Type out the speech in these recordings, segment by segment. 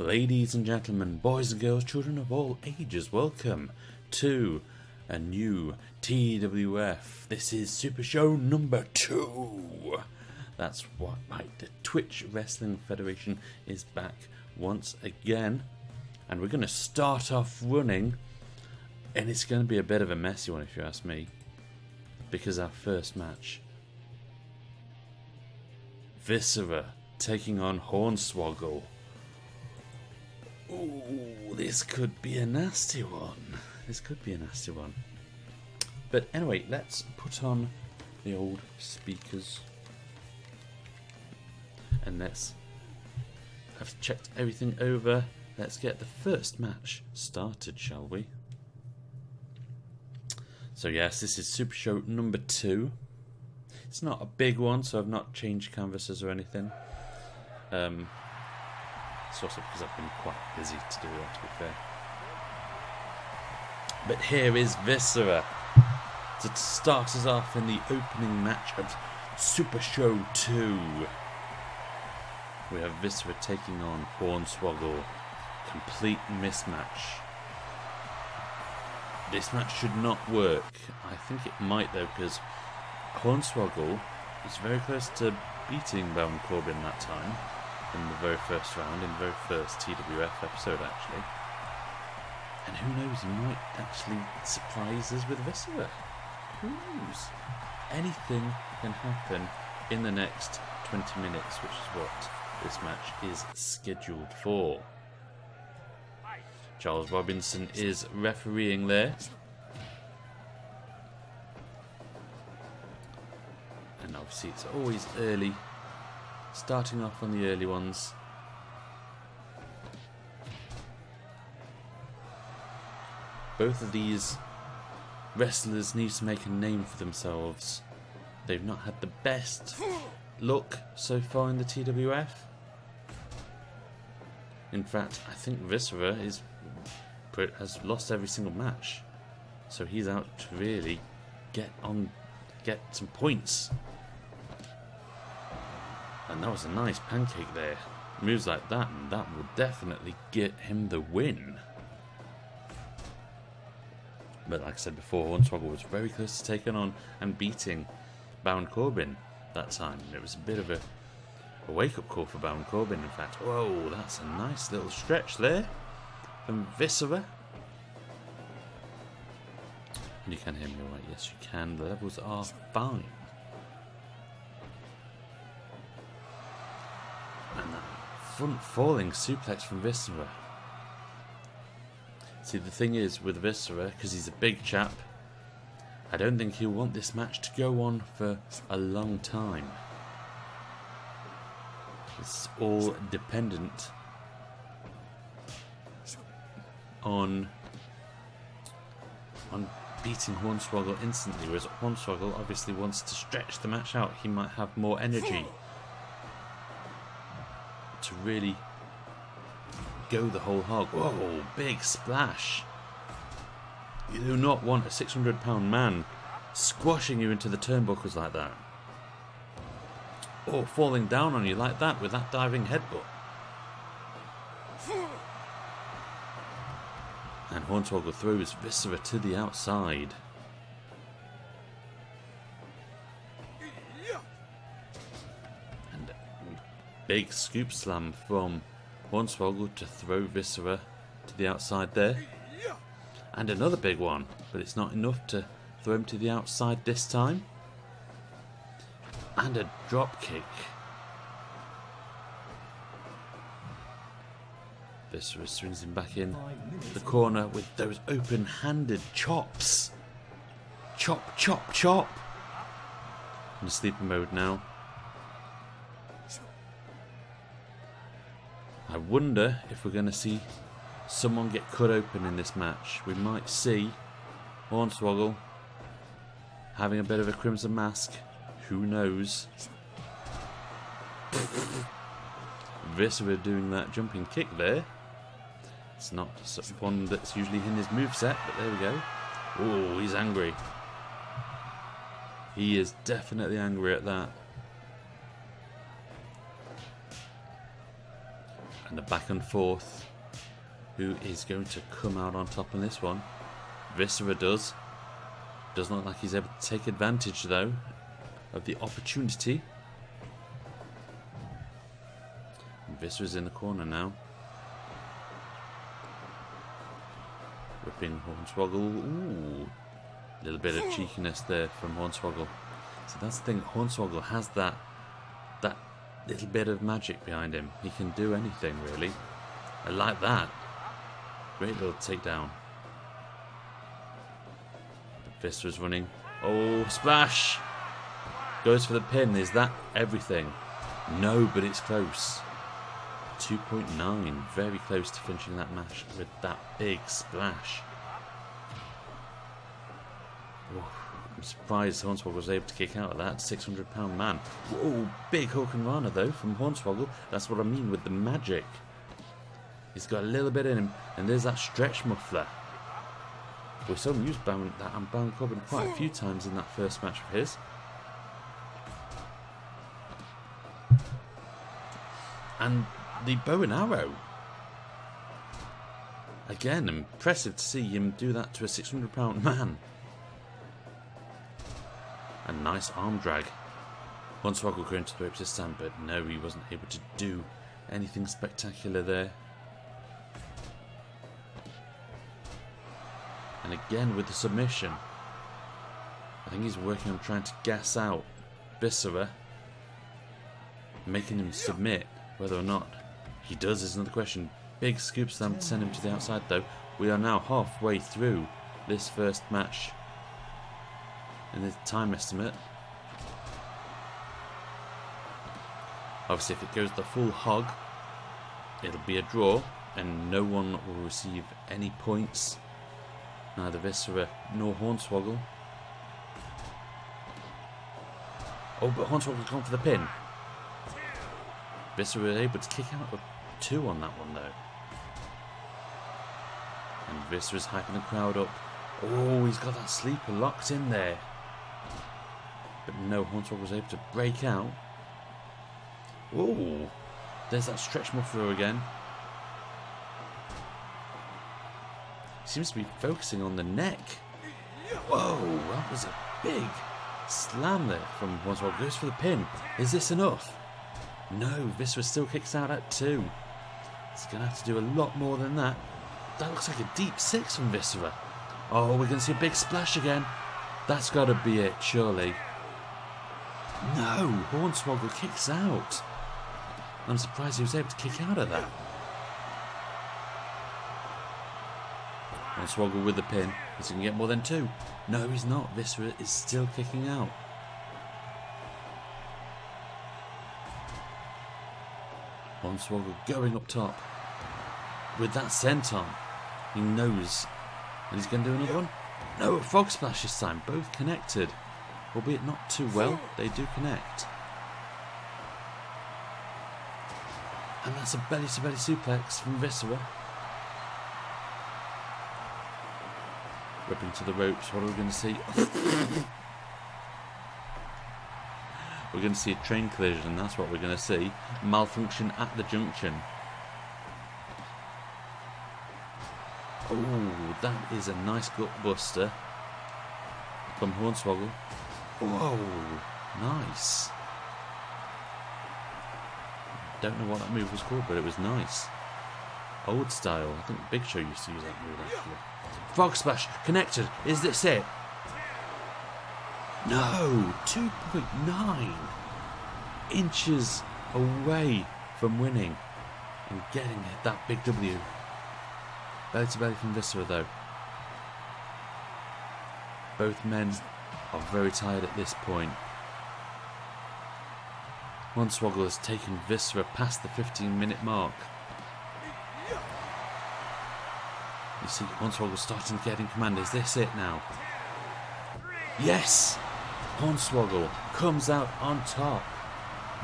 Ladies and gentlemen, boys and girls, children of all ages, welcome to a new TWF. This is Supershow number 2. That's what, right, the Twitch Wrestling Federation is back once again. And we're going to start off running, and it's going to be a bit of a messy one if you ask me. Because our first match, Viscera taking on Hornswoggle. Ooh, this could be a nasty one. But anyway, let's put on the old speakers. And let's have checked everything over. Let's get the first match started, shall we? So yes, this is Super Show number 2. It's not a big one, so I've not changed canvases or anything. It's also because I've been quite busy to do that, to be fair. But here is Viscera to start us off in the opening match of Super Show 2. We have Viscera taking on Hornswoggle. Complete mismatch. This match should not work. I think it might though, because Hornswoggle is very close to beating Baron Corbin that time. In the very first round, in the very first TWF episode actually. And who knows, he might actually surprise us with Viscera. Who knows? Anything can happen in the next 20 minutes, which is what this match is scheduled for. Charles Robinson is refereeing there. And obviously it's always early. Starting off on the early ones. Both of these wrestlers need to make a name for themselves. They've not had the best luck so far in the TWF. In fact, I think Viscera has lost every single match. So he's out to really get some points. And that was a nice pancake there. Moves like that, and that will definitely get him the win. But like I said before, Hornswoggle was very close to taking on and beating Baron Corbin that time. It was a bit of a wake-up call for Baron Corbin, in fact. Whoa, that's a nice little stretch there from Viscera. And you can hear me all right. Yes, you can. The levels are fine. And that front falling suplex from Viscera. See, the thing is with Viscera, because he's a big chap, I don't think he'll want this match to go on for a long time. It's all dependent on beating Hornswoggle instantly, whereas Hornswoggle obviously wants to stretch the match out. He might have more energy to really go the whole hog. Whoa, big splash. You do not want a 600-pound man squashing you into the turnbuckles like that. Or falling down on you like that with that diving headbutt. And Hornswoggle throws Viscera to the outside. Big scoop slam from Hornswoggle to throw Viscera to the outside there. And another big one, but it's not enough to throw him to the outside this time. And a drop kick. Viscera swings him back in the corner with those open-handed chops. Chop, chop, chop. In the sleeper mode now. I wonder if we're going to see someone get cut open in this match. We might see Hornswoggle having a bit of a crimson mask. Who knows? Viscera doing that jumping kick there. It's not one that's usually in his moveset, but there we go. Oh, he's angry. He is definitely angry at that. And the back and forth. Who is going to come out on top on this one? Viscera does. Doesn't look like he's able to take advantage, though, of the opportunity. And Viscera's in the corner now. Whipping Hornswoggle. Ooh. A little bit of cheekiness there from Hornswoggle. So that's the thing. Hornswoggle has that little bit of magic behind him. He can do anything, really. I like that. Great little takedown. Viscera's running. Oh, splash! Goes for the pin. Is that everything? No, but it's close. 2.9. Very close to finishing that match with that big splash. Oh, I'm surprised Hornswoggle was able to kick out of that. 600-pound man. Whoa, big Hulk and Rana though from Hornswoggle. That's what I mean with the magic. He's got a little bit in him, and there's that stretch muffler. We saw him use that on Baron Corbin quite a few times in that first match of his. And the bow and arrow. Again, impressive to see him do that to a 600-pound man. A nice arm drag. Hornswoggle going to the ropes this time, but no, he wasn't able to do anything spectacular there. And again with the submission. I think he's working on trying to gas out Viscera, making him submit. Whether or not he does is another question. Big scoop slam to send him to the outside though. We are now halfway through this first match in the time estimate. Obviously if it goes the full hog, it'll be a draw and no one will receive any points. Neither Viscera nor Hornswoggle. Oh, but Hornswoggle's gone for the pin. Viscera able to kick out of 2 on that one though. And Viscera's hyping the crowd up. Oh, he's got that sleeper locked in there. But no, Hornswoggle was able to break out. Oh, there's that stretch muffler again. Seems to be focusing on the neck. Whoa, that was a big slam there from Hornswoggle. Goes for the pin. Is this enough? No, Viscera still kicks out at 2. He's going to have to do a lot more than that. That looks like a deep 6 from Viscera. Oh, we're going to see a big splash again. That's got to be it, surely. No, Hornswoggle kicks out. I'm surprised he was able to kick out of that. Hornswoggle with the pin. Is he going to get more than 2? No, he's not. Viscera is still kicking out. Hornswoggle going up top. With that senton, he knows that he's going to do another one. No, a frog splash this time. Both connected. Albeit not too well, they do connect. And that's a belly-to-belly suplex from Viscera. Ripping to the ropes. What are we going to see? We're going to see a train collision. That's what we're going to see. Malfunction at the junction. Oh, that is a nice gutbuster from Hornswoggle. Whoa, nice. Don't know what that move was called, but it was nice. Old style. I think Big Show used to use that move actually. Frog splash connected. Is this it? No, 2.9 inches away from winning and getting that big W. Belly to belly from Viscera though. Both men are very tired at this point. Hornswoggle has taken Viscera past the 15-minute mark. You see Hornswoggle starting to get in command. Is this it now? Yes! Hornswoggle comes out on top.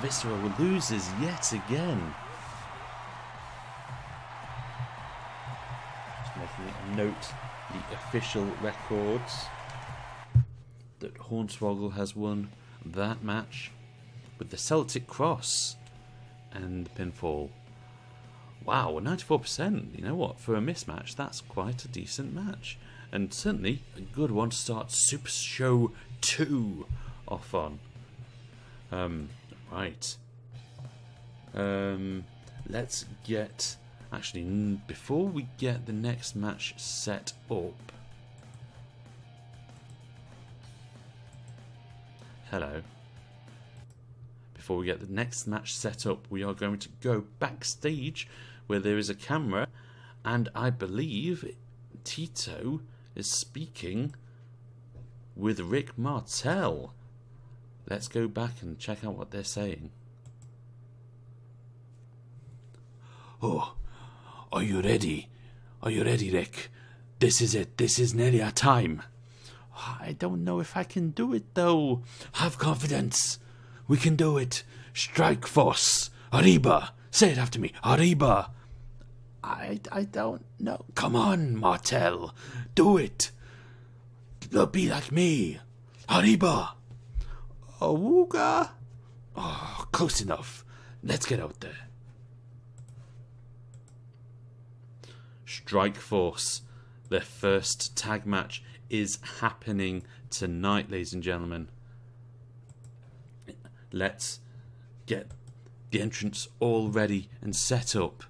Viscera loses yet again. Just making a note the official records that Hornswoggle has won that match with the Celtic Cross and the pinfall. Wow, 94%. You know what? For a mismatch, that's quite a decent match. And certainly a good one to start Supershow 2 off on. Right. Let's get... Actually, before we get the next match set up... Hello. Before we get the next match set up, we are going to go backstage where there is a camera, and I believe Tito is speaking with Rick Martel. Let's go back and check out what they're saying. Oh, are you ready? Are you ready, Rick? This is it. This is nearly our time. I don't know if I can do it, though. Have confidence. We can do it. Strike force. Arriba. Say it after me. Arriba. I don't know. Come on, Martel. Do it. Be like me. Arriba. Awooga. Oh, close enough. Let's get out there. Strike Force. Their first tag match is happening tonight, ladies and gentlemen. Let's get the entrance all ready and set up.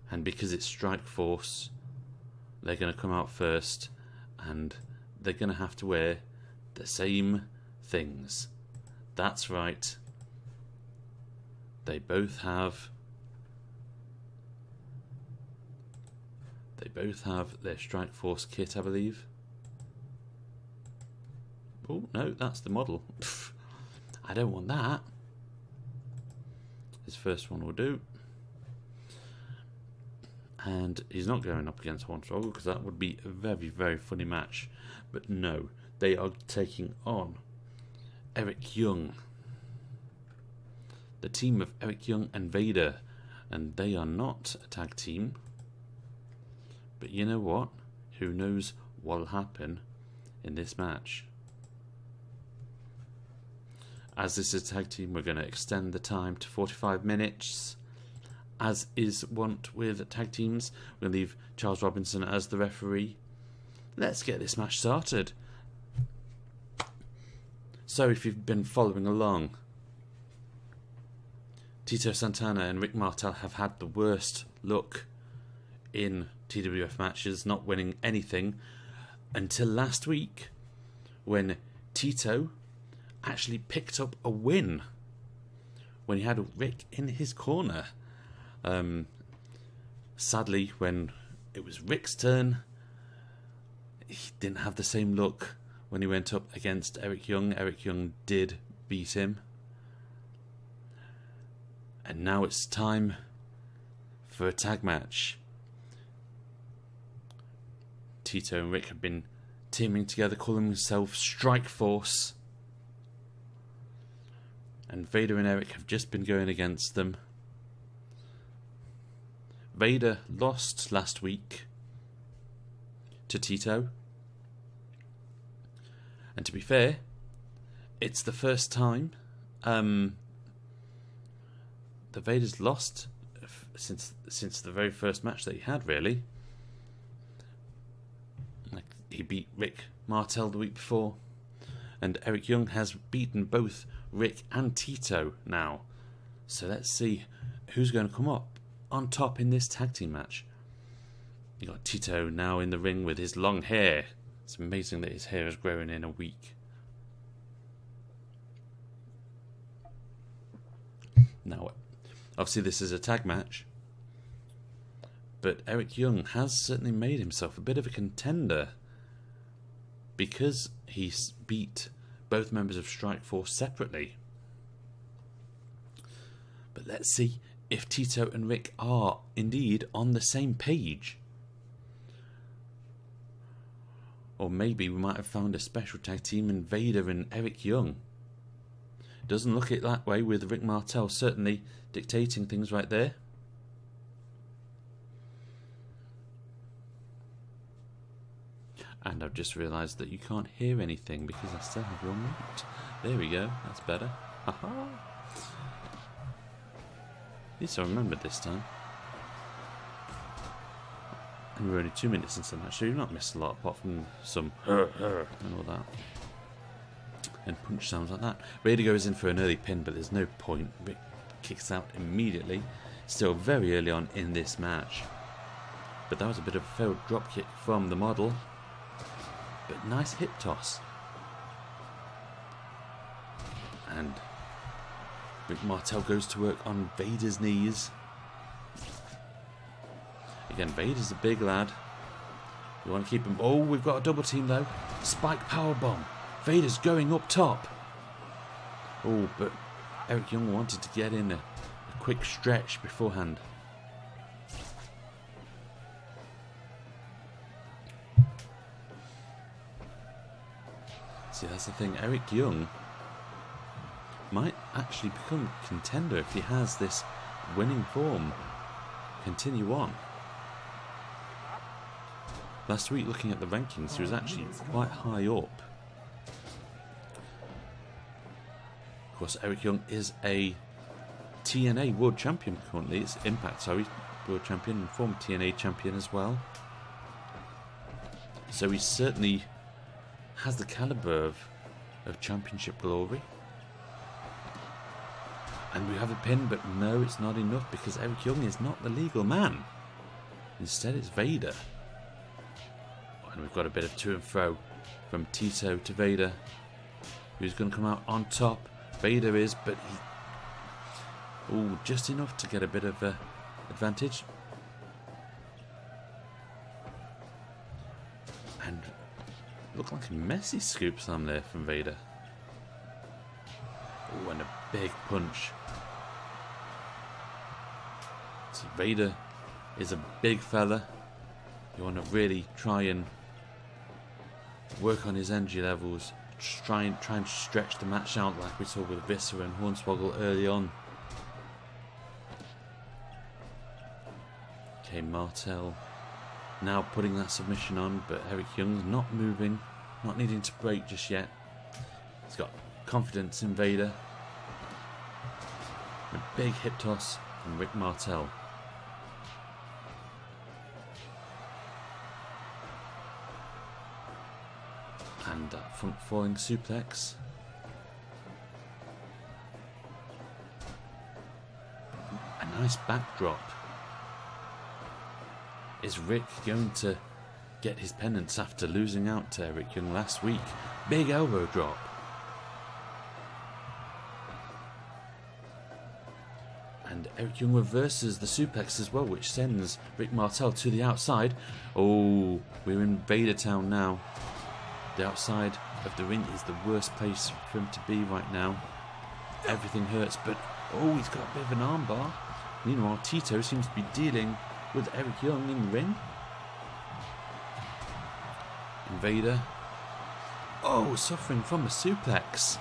And because it's Strike Force, they're going to come out first, and they're going to have to wear the same things. That's right. They both have their Strike Force kit, I believe. Oh, no, that's the model. Pff, I don't want that. His first one will do. And he's not going up against Hornswoggle because that would be a very, very funny match. But no, they are taking on Eric Young. The team of Eric Young and Vader. And they are not a tag team. But you know what? Who knows what will happen in this match? As this is a tag team, we're going to extend the time to 45 minutes. As is wont with tag teams, we'll leave Charles Robinson as the referee. Let's get this match started. So if you've been following along, Tito Santana and Rick Martel have had the worst luck in TWF matches, not winning anything until last week when Tito actually picked up a win when he had Rick in his corner. Sadly, when it was Rick's turn, he didn't have the same luck when he went up against Eric Young. Eric Young did beat him. And now it's time for a tag match. Tito and Rick have been teaming together, calling themselves Strike Force. And Vader and Eric have just been going against them. Vader lost last week to Tito. And to be fair, it's the first time the Vader's lost since the very first match that he had, really. He beat Rick Martel the week before, and Eric Young has beaten both Rick and Tito now. So let's see who's going to come up on top in this tag team match. You got Tito now in the ring with his long hair. It's amazing that his hair has grown in a week. Now, obviously this is a tag match, but Eric Young has certainly made himself a bit of a contender because he's beat both members of Strike Force separately. But let's see if Tito and Rick are indeed on the same page. Or maybe we might have found a special tag team in Vader and Eric Young. Doesn't look it that way with Rick Martel certainly dictating things right there. And I've just realised that you can't hear anything because I still have your mute. There we go, that's better. Haha. At least I remembered this time. And we're only 2 minutes into the match, so you've not missed a lot apart from some and all that. And punch sounds like that. Vader goes in for an early pin, but there's no point. Rick kicks out immediately. Still very early on in this match. But that was a bit of a failed dropkick from the model. But nice hip toss. And Rick Martel goes to work on Vader's knees. Again, Vader's a big lad. You want to keep him. Oh, we've got a double team though. Spike powerbomb. Vader's going up top. Oh, but Eric Young wanted to get in a quick stretch beforehand. See, that's the thing. Eric Young might actually become a contender if he has this winning form continue on. Last week, looking at the rankings, he was actually quite high up. Of course, Eric Young is a TNA World Champion currently. It's Impact, sorry, World Champion and former TNA Champion as well. So he certainly has the caliber of championship glory. And we have a pin, but no, it's not enough because Eric Young is not the legal man. Instead, it's Vader. And we've got a bit of to and fro from Tito to Vader. Who's going to come out on top? Vader is, but he... Ooh, just enough to get a bit of advantage. And looked like a messy scoop slam there from Vader. Ooh, and a big punch. See, Vader is a big fella. You want to really try and work on his energy levels. Try and stretch the match out like we saw with Viscera and Hornswoggle early on. Okay, Martel now putting that submission on, but Eric Young's not moving, not needing to break just yet. He's got confidence in Vader. A big hip toss from Rick Martel. And front falling suplex. A nice backdrop. Is Rick going to get his penance after losing out to Eric Young last week? Big elbow drop. And Eric Young reverses the suplex as well, which sends Rick Martel to the outside. Oh, we're in Vader Town now. The outside of the ring is the worst place for him to be right now. Everything hurts, but oh, he's got a bit of an armbar. Meanwhile, Tito seems to be dealing with Eric Young in the ring. And Vader, oh, suffering from a suplex.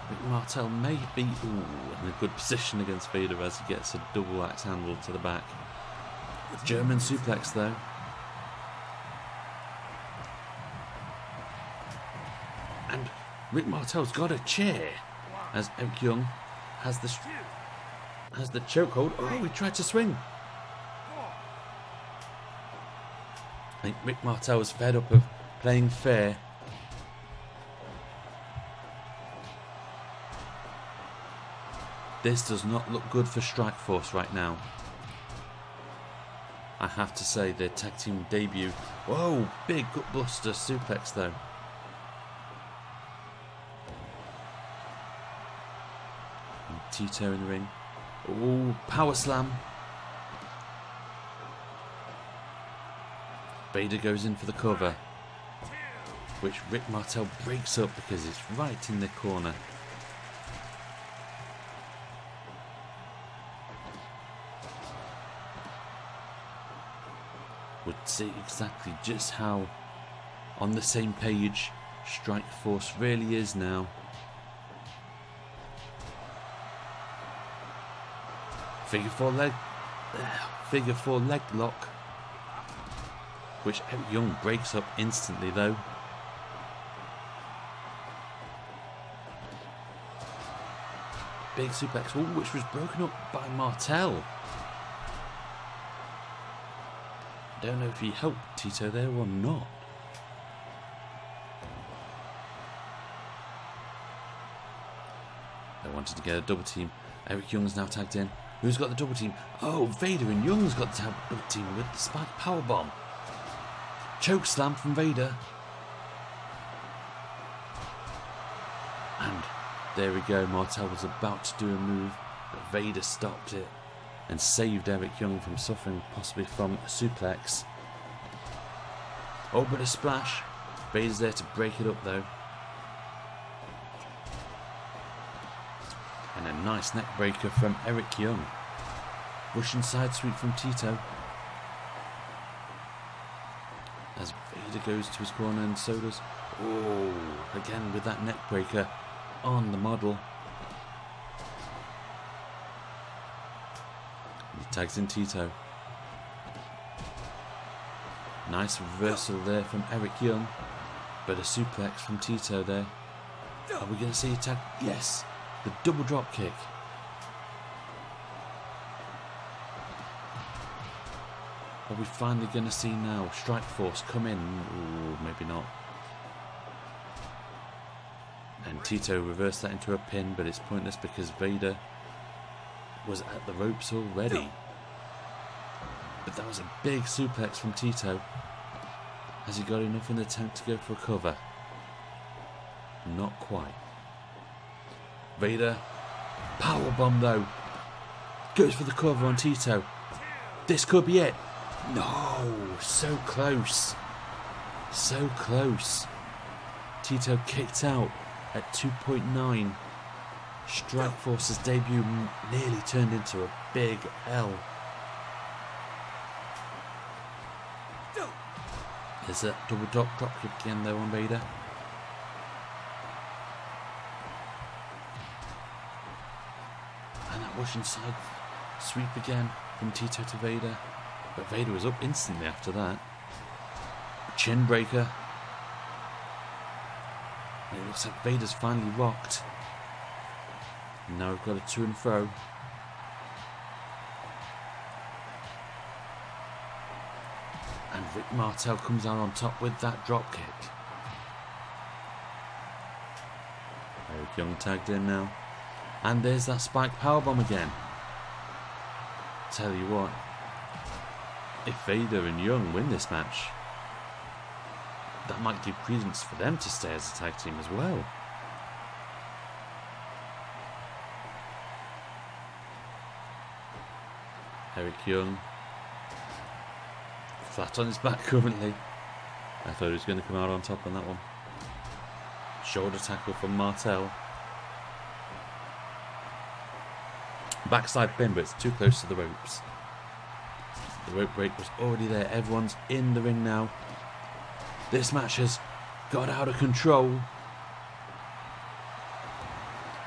Rick Martel may be in a good position against Vader as he gets a double axe handle to the back. German suplex though. And Rick Martel's got a chair as Eric Young has the chokehold. Oh, he tried to swing. I think Rick Martel was fed up of playing fair. This does not look good for Strikeforce right now. I have to say, their tag team debut. Whoa, big gutbuster suplex though. And Tito in the ring. Oh, power slam. Vader goes in for the cover, which Rick Martel breaks up because it's right in the corner. Would see exactly just how on the same page Strikeforce really is now. Figure four leg lock, which Eric Young breaks up instantly though. big suplex, which was broken up by Martel. I don't know if he helped Tito there or not. They wanted to get a double team. Eric Young's now tagged in. Who's got the double team? Oh, Vader and Young's got the double team with the spike powerbomb. Choke slam from Vader. And there we go. Martel was about to do a move, but Vader stopped it and saved Eric Young from suffering possibly from a suplex. Oh, but a splash. Vader's there to break it up though. And a nice neck breaker from Eric Young. Russian side sweep from Tito. As Vader goes to his corner and so does. Oh, again with that neck breaker on the model. He tags in Tito. Nice reversal there from Eric Young. But a suplex from Tito there. Are we going to see a tag? Yes. The double drop kick. Are we finally going to see now Strike Force come in? Ooh, maybe not. And Tito reversed that into a pin, but it's pointless because Vader was at the ropes already. But that was a big suplex from Tito. Has he got enough in the tank to go for a cover? Not quite. Vader, powerbomb though. Goes for the cover on Tito. This could be it. No, so close. So close. Tito kicked out at 2.9. Strike Force's debut nearly turned into a big L. There's a double drop kick again though on Vader. And that Russian side sweep again from Tito to Vader. But Vader was up instantly after that. Chin breaker. And it looks like Vader's finally rocked. And now we've got a to and fro. And Rick Martel comes out on top with that drop kick. Eric Young tagged in now. And there's that spike powerbomb again. Tell you what, if Vader and Young win this match, that might give credence for them to stay as a tag team as well. Eric Young, flat on his back currently. I thought he was going to come out on top on that one. Shoulder tackle from Martel. Backside pin, but it's too close to the ropes. The rope break was already there. Everyone's in the ring now. This match has got out of control.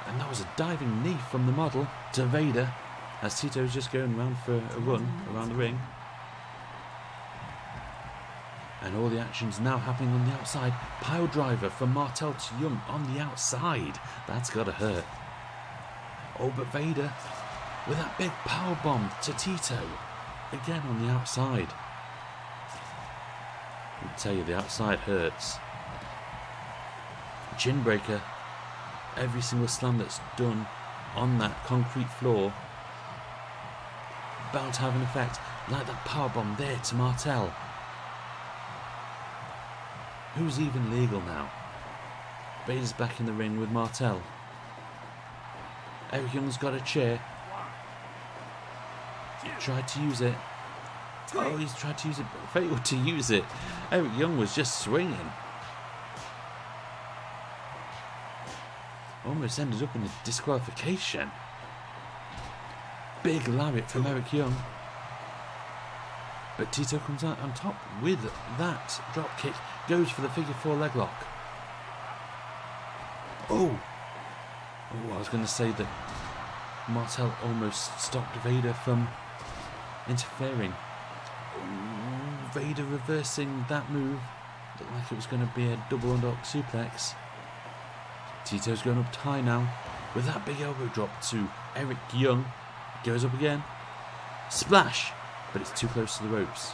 And that was a diving knee from the model to Vader as Tito's just going around for a run around the ring. And all the action's now happening on the outside. Pile driver from Martel to Young on the outside. That's got to hurt. Oh, but Vader with that big power bomb to Tito. Again on the outside. I tell you, the outside hurts. Chin breaker. Every single slam that's done on that concrete floor bound to have an effect. Like that power bomb there to Martel. Who's even legal now? Vader's back in the ring with Martel. Eric Young's got a chair. Tried to use it. Oh, he's tried to use it, but failed to use it. Eric Young was just swinging. Almost ended up in a disqualification. Big lariat from Eric Young. But Tito comes out on top with that drop kick. Goes for the figure 4 leg lock. Oh, I was going to say that Martel almost stopped Vader from interfering. Ooh, Vader reversing that move. Looked like it was going to be a double underhook suplex. Tito's going up high now with that big elbow drop to Eric Young. Goes up again. Splash! But it's too close to the ropes.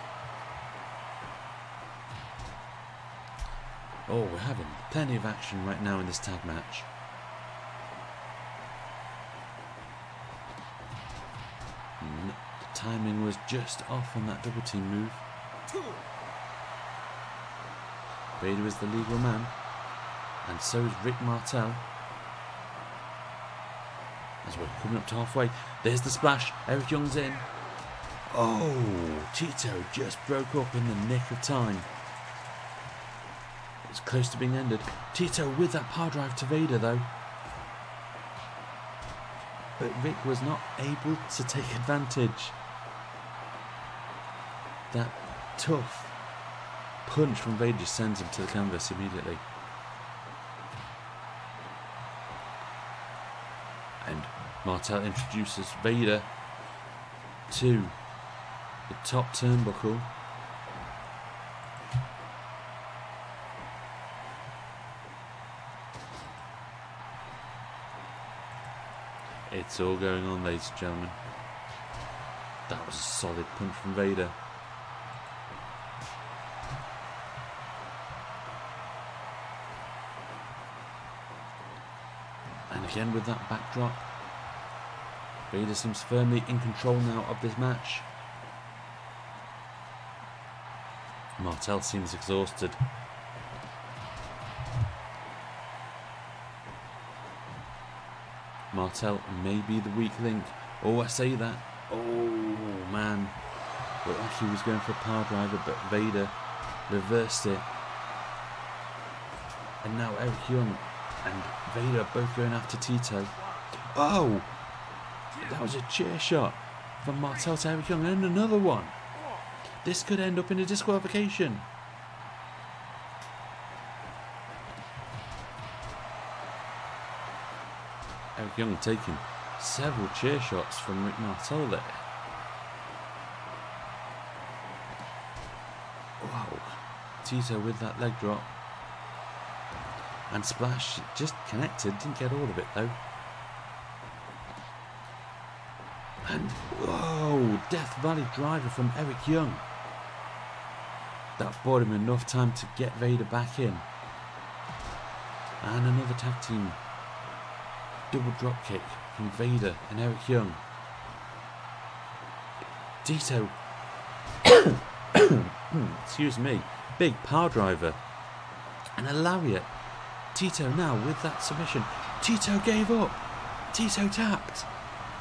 Oh, we're having plenty of action right now in this tag match. The timing was just off on that double team move. Vader is the legal man, and so is Rick Martel. As we're coming up to halfway, there's the splash. Eric Young's in. Oh, Tito just broke up in the nick of time. It's close to being ended. Tito with that power drive to Vader though. But Rick was not able to take advantage. That tough punch from Vader just sends him to the canvas immediately. And Martel introduces Vader to the top turnbuckle. It's all going on, ladies and gentlemen. That was a solid punch from Vader. And again with that backdrop, Vader seems firmly in control now of this match. Martel seems exhausted. Martel may be the weak link. Oh, I say that. Oh, man. Looked like he was going for a power driver, but Vader reversed it. And now Eric Young and Vader are both going after Tito. Oh! That was a chair shot from Martel to Eric Young, and another one. This could end up in a disqualification. Eric Young taking several chair shots from Rick Martel there. Wow. Tito with that leg drop. And splash just connected, didn't get all of it though. And whoa, Death Valley driver from Eric Young. That bought him enough time to get Vader back in. And another tag team double drop kick from Vader and Eric Young. Tito, excuse me, big power driver and a lariat. Tito now with that submission. Tito gave up. Tito tapped.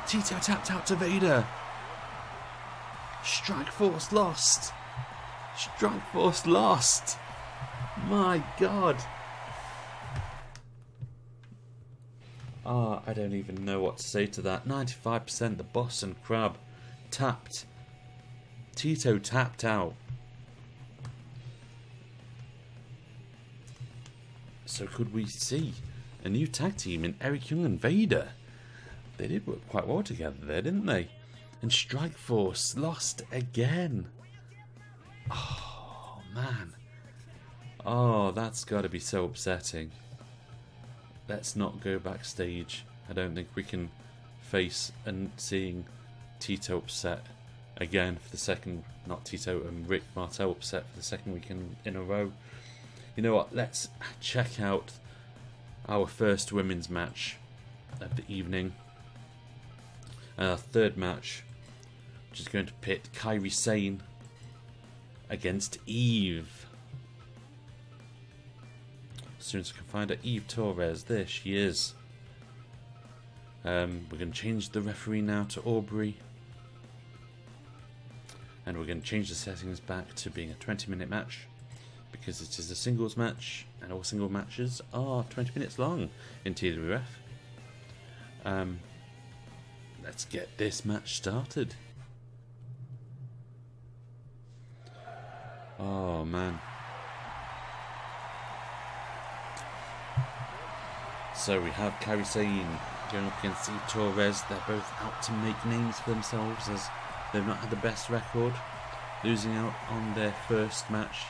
Tito tapped out to Vader. Strike Force lost. Strike Force lost. My God. I don't even know what to say to that. 95% the Boston Crab tapped. Tito tapped out. So could we see a new tag team in Eric Young and Vader? They did work quite well together there, didn't they? And Strike Force lost again. Oh, man. Oh, that's got to be so upsetting. Let's not go backstage. I don't think we can face and seeing Tito upset again for the second, not Tito and Rick Martel upset for the second week in a row. You know what, let's check out our first women's match of the evening. Our third match, which is going to pit Kairi Sane against Eve. As soon as I can find her, Eve Torres, there she is. We're going to change the referee now to Aubrey. And we're going to change the settings back to being a 20-minute match, because it is a singles match, and all single matches are 20 minutes long in TWF. Let's get this match started. Oh man. So we have Kairi Sane going up against Eve Torres. They're both out to make names for themselves, as they've not had the best record, losing out on their first match.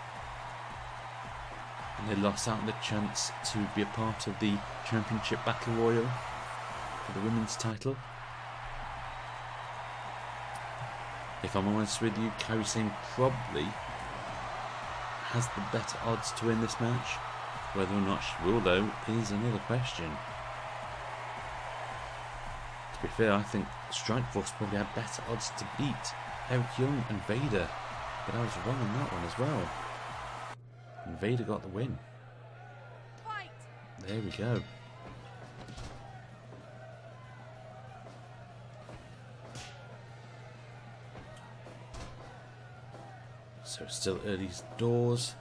And they lost out on the chance to be a part of the Championship Battle Royal. for the women's title. If I'm honest with you, Kairi Sane probably has the better odds to win this match. Whether or not she will, though, is another question. To be fair, I think Strikeforce probably had better odds to beat Eric Young and Vader, but I was wrong on that one as well. And Vader got the win. Fight. There we go. So still early doors.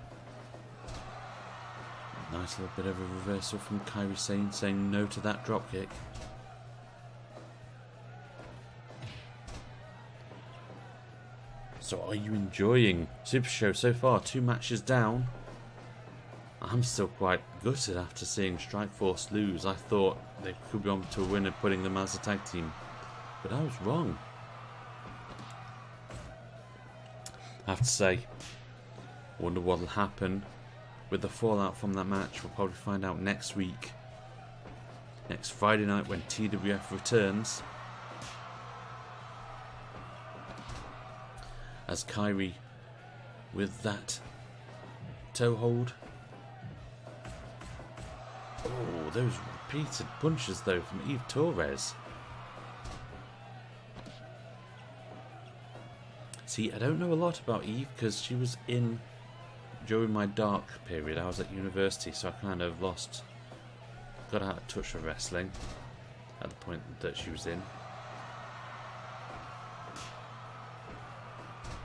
Nice little bit of a reversal from Kairi Sane, saying no to that dropkick. So are you enjoying Supershow so far? 2 matches down. I'm still quite gutted after seeing Strikeforce lose. I thought they could be on to a winner, putting them as a tag team. But I was wrong. I have to say, wonder what will happen with the fallout from that match. We'll probably find out next week. Next Friday night when TWF returns. As Kairi with that toe hold. Oh, those repeated punches though from Eve Torres. See, I don't know a lot about Eve because she was in during my dark period. I was at university, so I kind of got out of touch with wrestling at the point that she was in.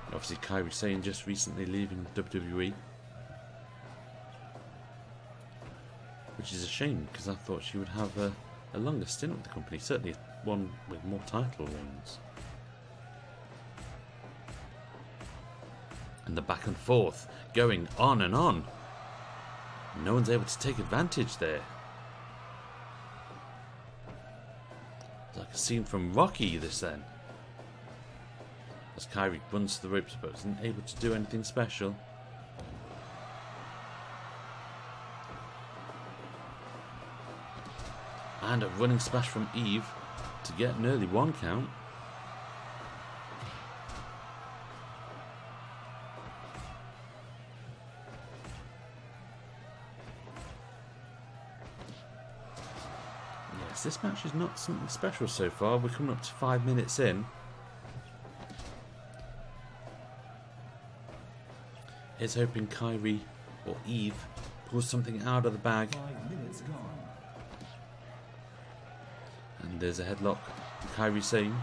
Obviously, Kairi Sane just recently leaving WWE, which is a shame because I thought she would have a longer stint with the company, certainly one with more title reigns. And the back and forth going on and on. No one's able to take advantage there. It's like a scene from Rocky, this then. As Kairi runs to the ropes but isn't able to do anything special. And a running splash from Eve to get an early 1 count. Yes, this match is not something special so far. We're coming up to 5 minutes in. Here's hoping Kairi or Eve pulls something out of the bag. 5 minutes gone. And there's a headlock from Kairi Sane,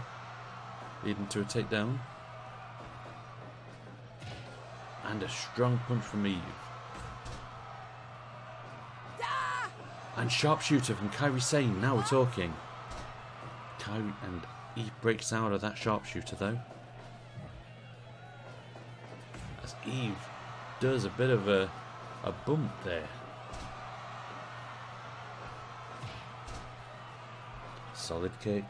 leading to a takedown. And a strong punch from Eve. And sharpshooter from Kairi Sane. Now we're talking. Kairi and Eve breaks out of that sharpshooter though. As Eve does a bit of a bump there. Solid kick.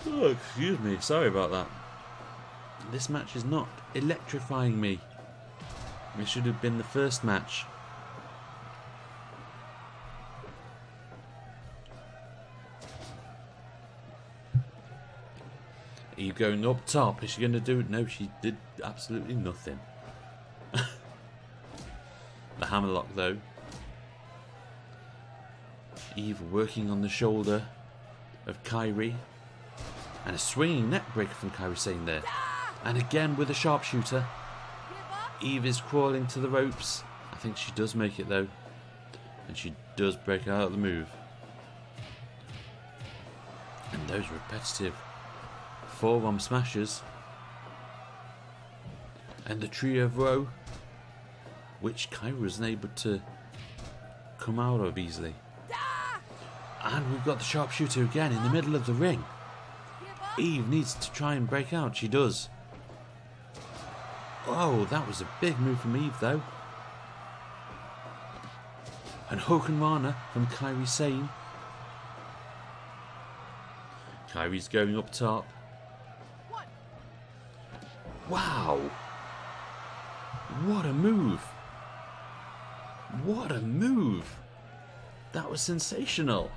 Oh, excuse me, sorry about that. This match is not electrifying me. It should have been the first match. Eve going up top. Is she going to do it? No, she did absolutely nothing. The hammerlock though. Eve working on the shoulder of Kairi. And a swinging neckbreaker from Kairi Sane there. And again with a sharpshooter. Eve is crawling to the ropes. I think she does make it though. And she does break out of the move. And those repetitive forearm smashes. And the trio of row, which Kairi wasn't able to come out of easily. And we've got the sharpshooter again in the middle of the ring. Eve needs to try and break out. She does. Oh, that was a big move from Eve though. And Hoken Rana from Kairi Sane. Kairi's going up top. Wow. What a move! What a move! That was sensational!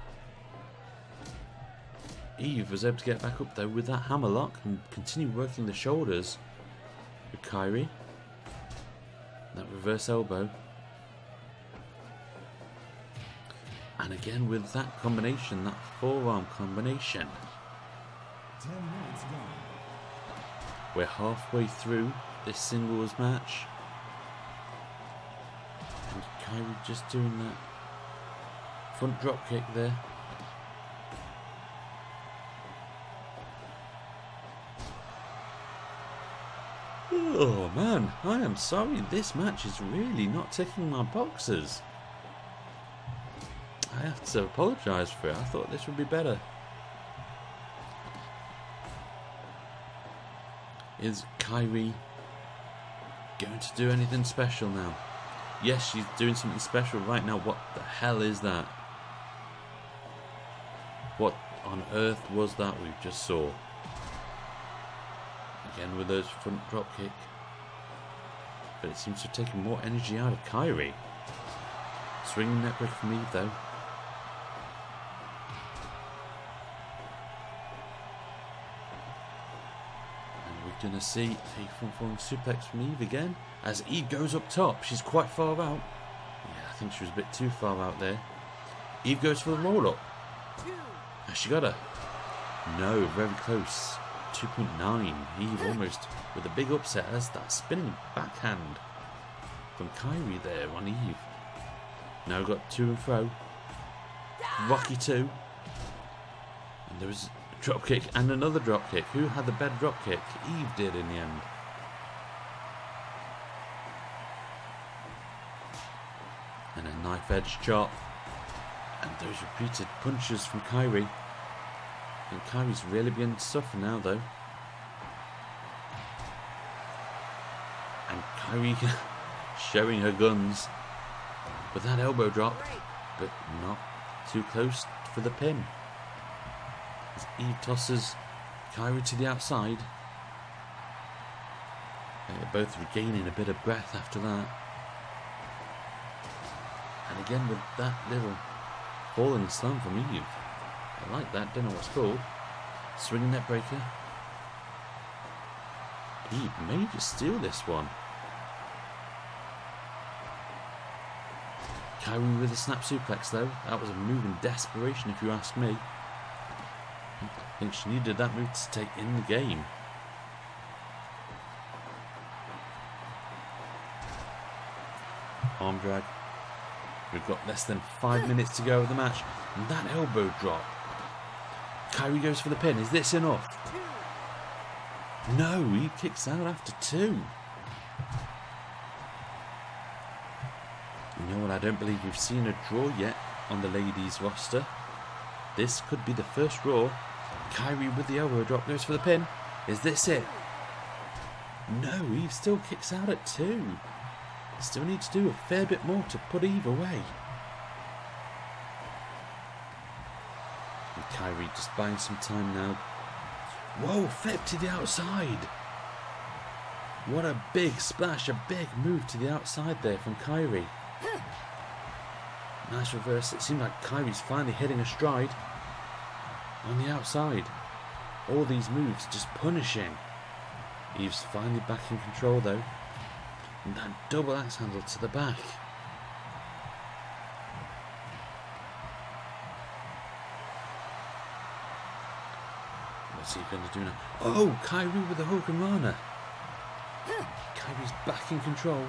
Eve was able to get back up though with that hammerlock and continue working the shoulders with Kairi. That reverse elbow. And again with that combination, that forearm combination. 10 minutes gone. We're halfway through this singles match. And Kairi just doing that front drop kick there. Oh man, I am sorry, this match is really not ticking my boxes. I have to apologise for it, I thought this would be better. Is Kairi going to do anything special now? Yes, she's doing something special right now. What the hell is that? What on earth was that we just saw? Again with those front drop kick. But it seems to have taken more energy out of Kairi. Swinging neck break from Eve though. And we're going to see a front falling suplex from Eve again. As Eve goes up top. She's quite far out. Yeah, I think she was a bit too far out there. Eve goes for the roll up. Has she got her? No, very close. 2.9. Eve almost with a big upset as that spinning backhand from Kairi there on Eve. Now we've got to and fro. Rocky 2. And there was a drop kick and another drop kick. Who had the better drop kick? Eve did in the end. And a knife edge chop. And those repeated punches from Kairi. And Kairi's really beginning to suffer now though. And Kairi showing her guns with that elbow drop, but not too close for the pin. As Eve tosses Kairi to the outside. They're both regaining a bit of breath after that. And again with that little falling slam from Eve. I like that, don't know what it's called. Swinging net breaker. Eve may just steal this one. Kairi with a snap suplex though. That was a move in desperation if you ask me. I think she needed that move to stay in the game. Arm drag. We've got less than 5 minutes to go of the match. And that elbow drop. Kairi goes for the pin. Is this enough? No, he kicks out after 2. You know what? I don't believe we've seen a draw yet on the ladies roster. This could be the first Raw. Kairi with the elbow drop goes for the pin. Is this it? No, Eve still kicks out at 2. Still need to do a fair bit more to put Eve away. And Kairi just buying some time now. Whoa, flip to the outside. What a big splash, a big move to the outside there from Kairi. Nice reverse. It seems like Kairi's finally hitting a stride on the outside. All these moves just punishing. Eve's finally back in control though. And that double axe handle to the back. What's he going to do now? Oh, Kairi with the Hokumana. Kairi's back in control.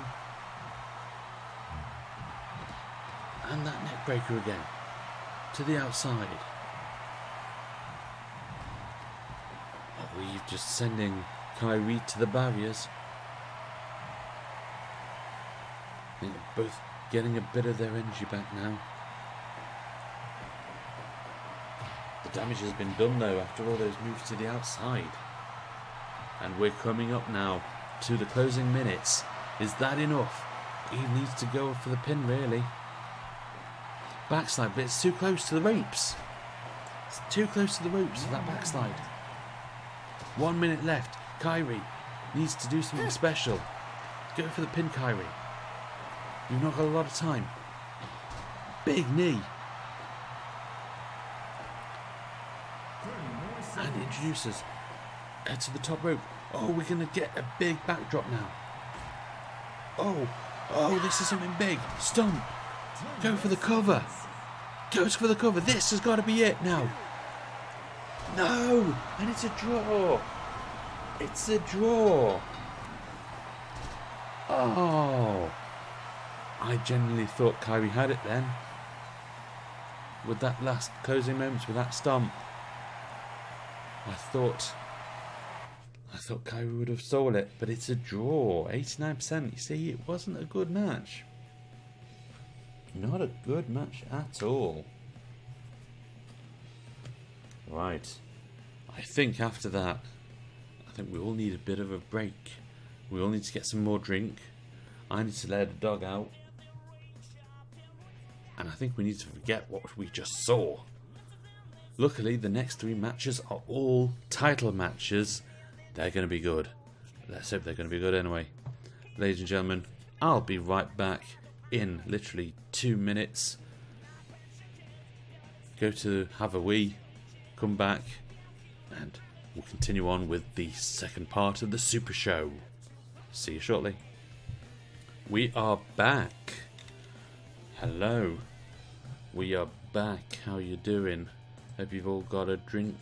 And that neck breaker again. To the outside. Oh, Eve just sending Kairi to the barriers. I think they're both getting a bit of their energy back now. The damage has been done though after all those moves to the outside. And we're coming up now to the closing minutes. Is that enough? Eve needs to go for the pin really. Backslide, but it's too close to the ropes. It's too close to the ropes for that backslide. 1 minute left. Kairi needs to do something special. Go for the pin, Kairi. You've not got a lot of time. Big knee. And introduces her to the top rope. Oh, we're going to get a big backdrop now. Oh, this is something big. Stomp. Go for the cover. Goes for the cover. This has got to be it now. No. And it's a draw. It's a draw. Oh. I genuinely thought Kairi had it then. With that last closing moments, with that stomp. I thought Kairi would have stole it, but it's a draw. 89%. You see, it wasn't a good match. Not a good match at all. Right. I think after that, I think we all need a bit of a break. We all need to get some more drink. I need to let the dog out. And I think we need to forget what we just saw. Luckily, the next 3 matches are all title matches. They're going to be good. Let's hope they're going to be good anyway. Ladies and gentlemen, I'll be right back in literally 2 minutes. Go to have a wee, come back, and we'll continue on with the second part of the Super Show. See you shortly. We are back. Hello. We are back. How you doing? Hope you've all got a drink.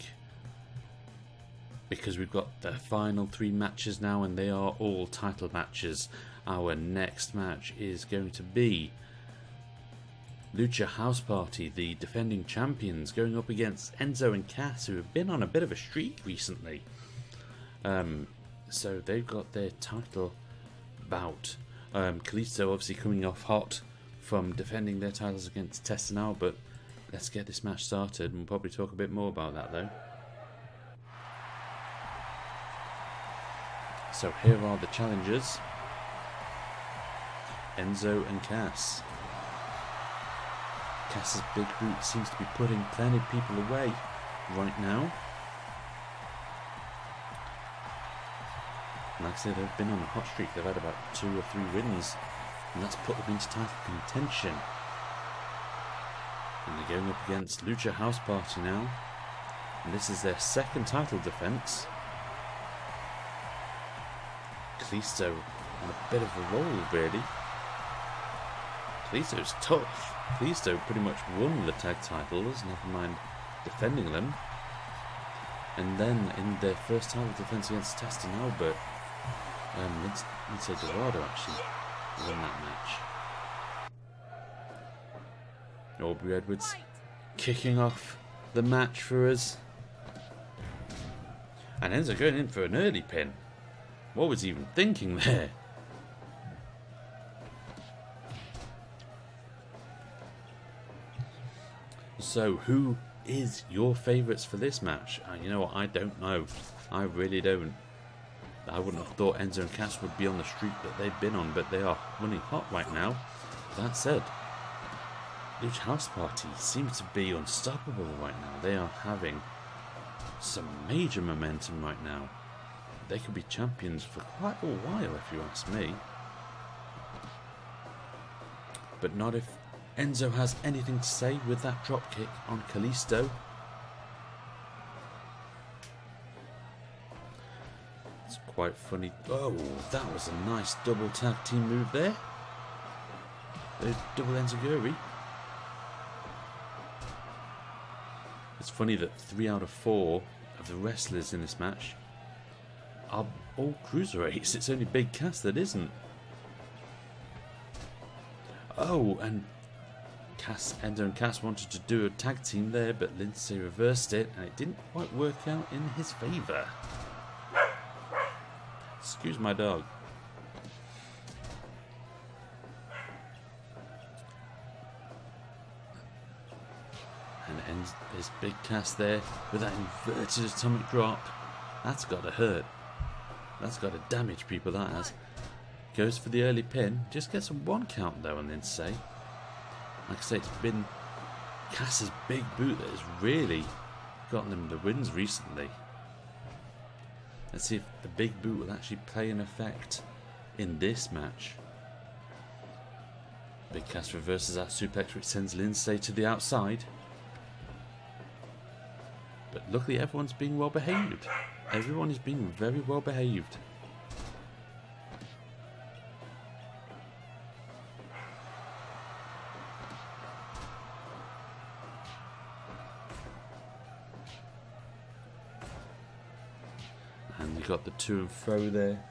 Because we've got the final 3 matches now, and they are all title matches. Our next match is going to be Lucha House Party, the defending champions, going up against Enzo and Cass, who have been on a bit of a streak recently. So they've got their title bout. Kalisto obviously coming off hot from defending their titles against Test and Al, but let's get this match started, and we'll probably talk a bit more about that though. So here are the challengers. Enzo and Cass. Cass's big boot seems to be putting plenty of people away right now. Like I said, they've been on a hot streak. They've had about 2 or 3 wins, and that's put them into title contention. And they're going up against Lucha House Party now, and this is their second title defense. Kalisto on a bit of a roll, really. Kalisto's tough. Kalisto pretty much won the tag titles, never mind defending them. And then in their first title defense against Test and Albert, Lindsay Dorado actually won that match. Aubrey Edwards kicking off the match for us. And Enzo going in for an early pin. What was he even thinking there? So, who is your favourites for this match? You know what, I don't know. I really don't. I wouldn't have thought Enzo and Cass would be on the streak that they've been on, but they are running hot right now. That said, Lucha House Party seems to be unstoppable right now. They are having some major momentum right now. They could be champions for quite a while, if you ask me. But not if Enzo has anything to say with that dropkick on Kalisto. It's quite funny. Oh, that was a nice double tag team move there. There's double enziguri. It's funny that 3 out of 4 of the wrestlers in this match are all cruiserweights. It's only Big Cass that isn't. Oh, and Enzo and Cass wanted to do a tag team there, but Lindsay reversed it, and it didn't quite work out in his favour. Excuse my dog. And there's Big Cass there with that inverted atomic drop. That's got to hurt. That's got to damage people, that has. Goes for the early pin. Just gets a 1 count though, and then say. Like I say, it's been Cass's big boot that has really gotten them the wins recently. Let's see if the big boot will actually play an effect in this match. Big Cass reverses that suplex, which sends Lindsay to the outside. But luckily everyone's being well behaved. Everyone is being very well behaved. And you got the to and fro there.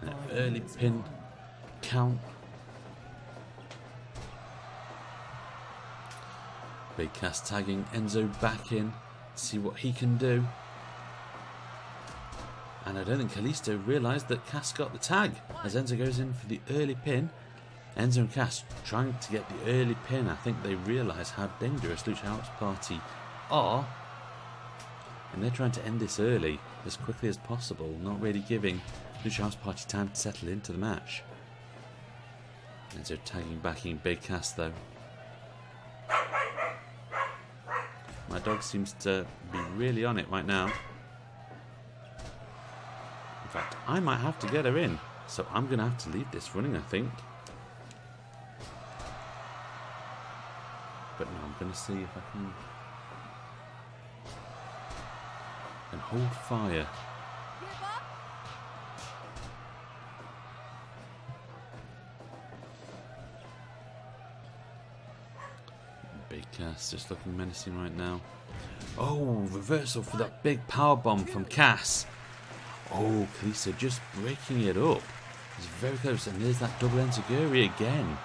And an early pin count. Big Cass tagging Enzo back in to see what he can do. And I don't think Kalisto realised that Cass got the tag as Enzo goes in for the early pin. Enzo and Cass trying to get the early pin. I think they realise how dangerous Lucha House Party are. And they're trying to end this early, as quickly as possible, not really giving Lucha House Party time to settle into the match. Enzo tagging back in Big Cass though. My dog seems to be really on it right now. In fact, I might have to get her in, so I'm going to have to leave this running, I think. But no, I'm going to see if I can hold fire. Give up. Big Cass just looking menacing right now. Oh, reversal for that big power bomb from Cass. Oh, Kalisto just breaking it up. It's very close, and there's that double enziguri again.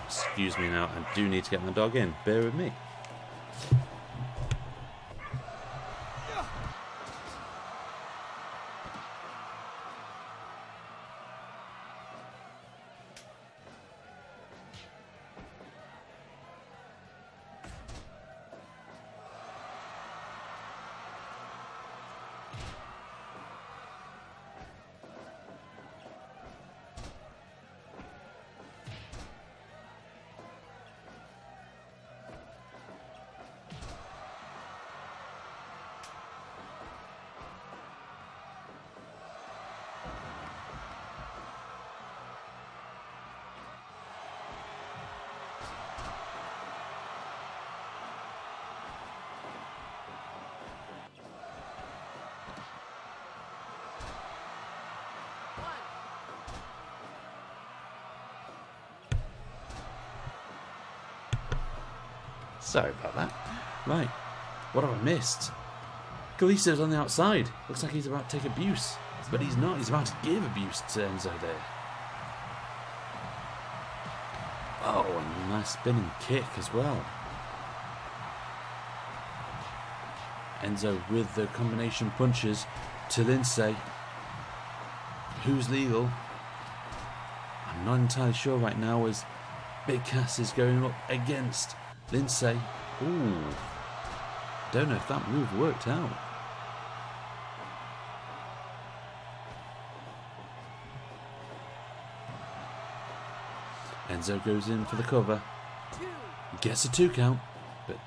Excuse me now, I do need to get my dog in. Bear with me. Sorry about that. Right, what have I missed? Kalisto's on the outside. Looks like he's about to take abuse. But he's not. He's about to give abuse to Enzo there. Oh, and a nice spinning kick as well. Enzo with the combination punches to Lindsay. Who's legal? I'm not entirely sure right now as Big Cass is going up against Lindsay. Ooh. Don't know if that move worked out. Enzo goes in for the cover. Gets a 2 count. But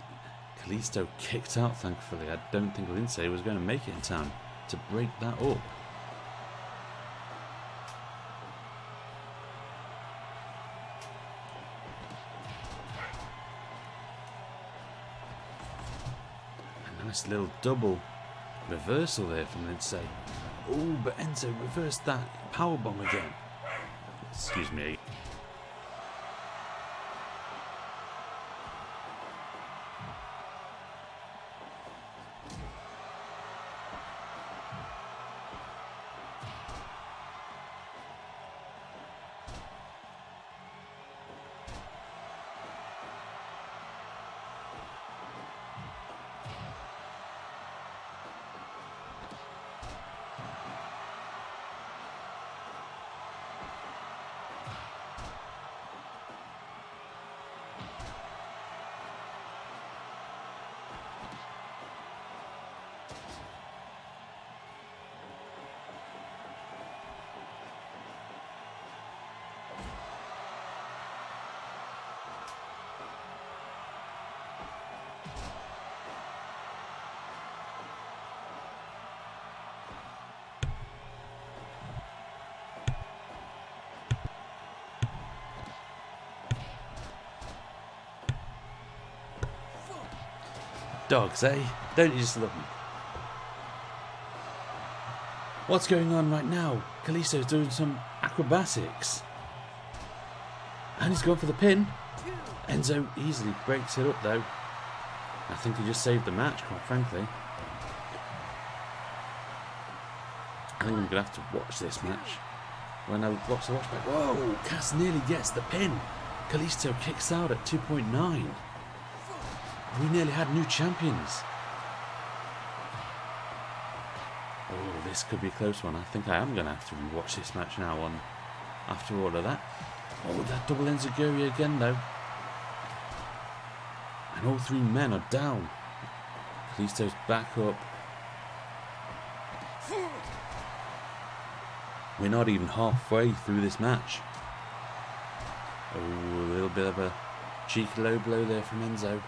Kalisto kicked out, thankfully. I don't think Lindsay was going to make it in time to break that up. Nice little double reversal there from Lindsay. Oh, but Enzo reversed that powerbomb again. Excuse me. dogs, eh? Don't you just love them? What's going on right now? Kalisto's doing some acrobatics. And he's gone for the pin. Enzo easily breaks it up though. I think he just saved the match, quite frankly. I think I'm going to have to watch this match. When I watch the watch back. Whoa! Cass nearly gets the pin. Kalisto kicks out at 2.9. We nearly had new champions. Oh, this could be a close one. I think I am going to have to rewatch this match now on after all of that. Oh, that double enziguri again though. And all three men are down. Kalisto's back up. We're not even halfway through this match. Oh, a little bit of a cheeky low blow there from Enzo.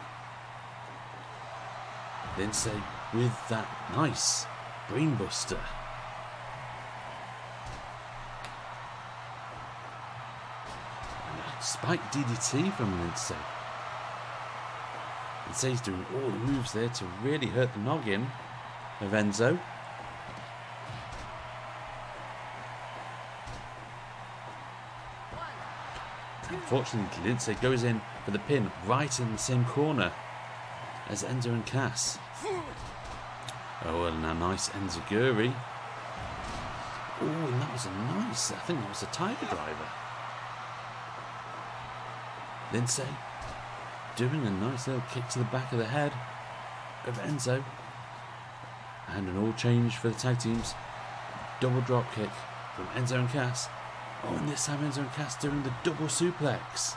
Lindsay with that nice brainbuster. And a spike DDT from Lindsay. Lindsay's doing all the moves there to really hurt the noggin of Enzo. Unfortunately, Lindsay goes in for the pin right in the same corner as Enzo and Cass. Oh, and a nice enziguri. Oh, and that was a nice, I think that was a tiger driver. Lindsay doing a nice little kick to the back of the head of Enzo. And an all change for the tag teams. Double drop kick from Enzo and Cass. Oh, and this time Enzo and Cass doing the double suplex.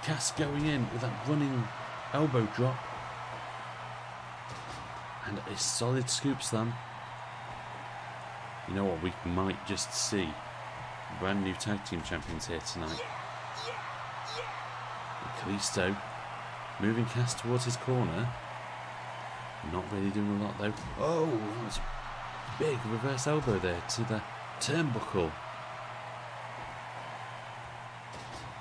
Cass going in with that running elbow drop. And a solid scoop slam. You know what, we might just see brand new tag team champions here tonight. And Kalisto moving Cass towards his corner. Not really doing a lot though. Oh, that was a big reverse elbow there to the turnbuckle.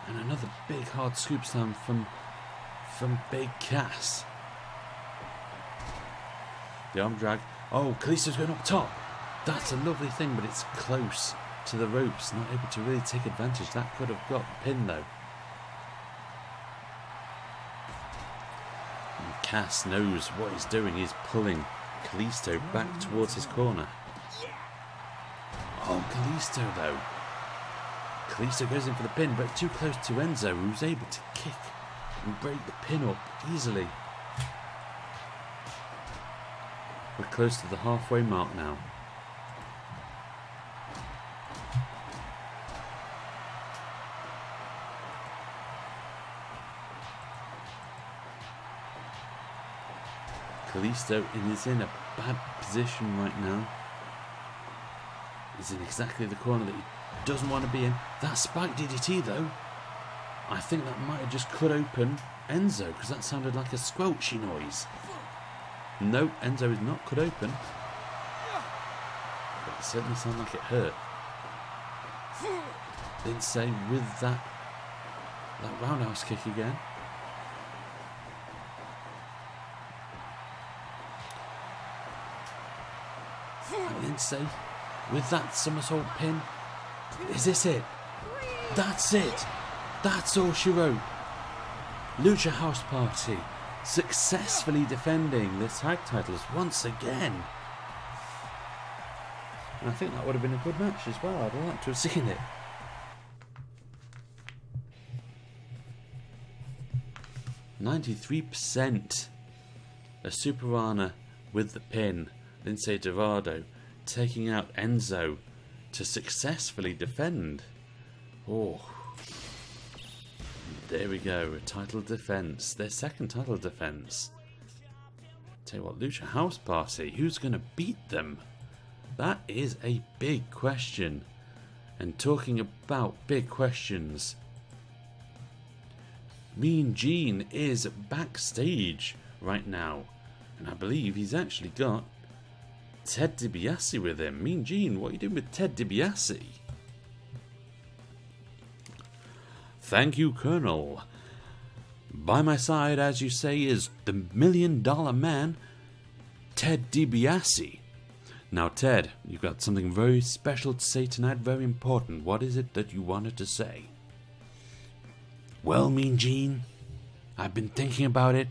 And another big hard scoop slam from Big Cass. The arm drag. Oh, Kalisto's going up top. That's a lovely thing, but it's close to the ropes. Not able to really take advantage. That could have got the pin though. And Cass knows what he's doing. He's pulling Kalisto back towards his corner. Oh, Kalisto though. Kalisto goes in for the pin, but too close to Enzo, who's able to kick and break the pin up easily. We're close to the halfway mark now. Kalisto is in a bad position right now. He's in exactly the corner that he doesn't want to be in. That spike DDT though, I think that might have just cut open Enzo, because that sounded like a squelchy noise. No, Enzo is not cut open. But it certainly sounded like it hurt. Lindsay with that roundhouse kick again. And Lindsay with that somersault pin. Is this it? That's it. That's all she wrote. Lucha House Party successfully defending the tag titles once again. And I think that would have been a good match as well. I'd like to have seen it. %93%. A Superana with the pin. Lindsay Dorado taking out Enzo to successfully defend. Oh. There we go, a title defense. Their second title defense. Tell you what, Lucha House Party, who's going to beat them? That is a big question. And talking about big questions, Mean Gene is backstage right now. And I believe he's actually got Ted DiBiase with him. Mean Gene, what are you doing with Ted DiBiase? Thank you, Colonel. By my side, as you say, is the $1 Million Man, Ted DiBiase. Now, Ted, you've got something very special to say tonight, very important. What is it that you wanted to say? Well, Mean Gene, I've been thinking about it.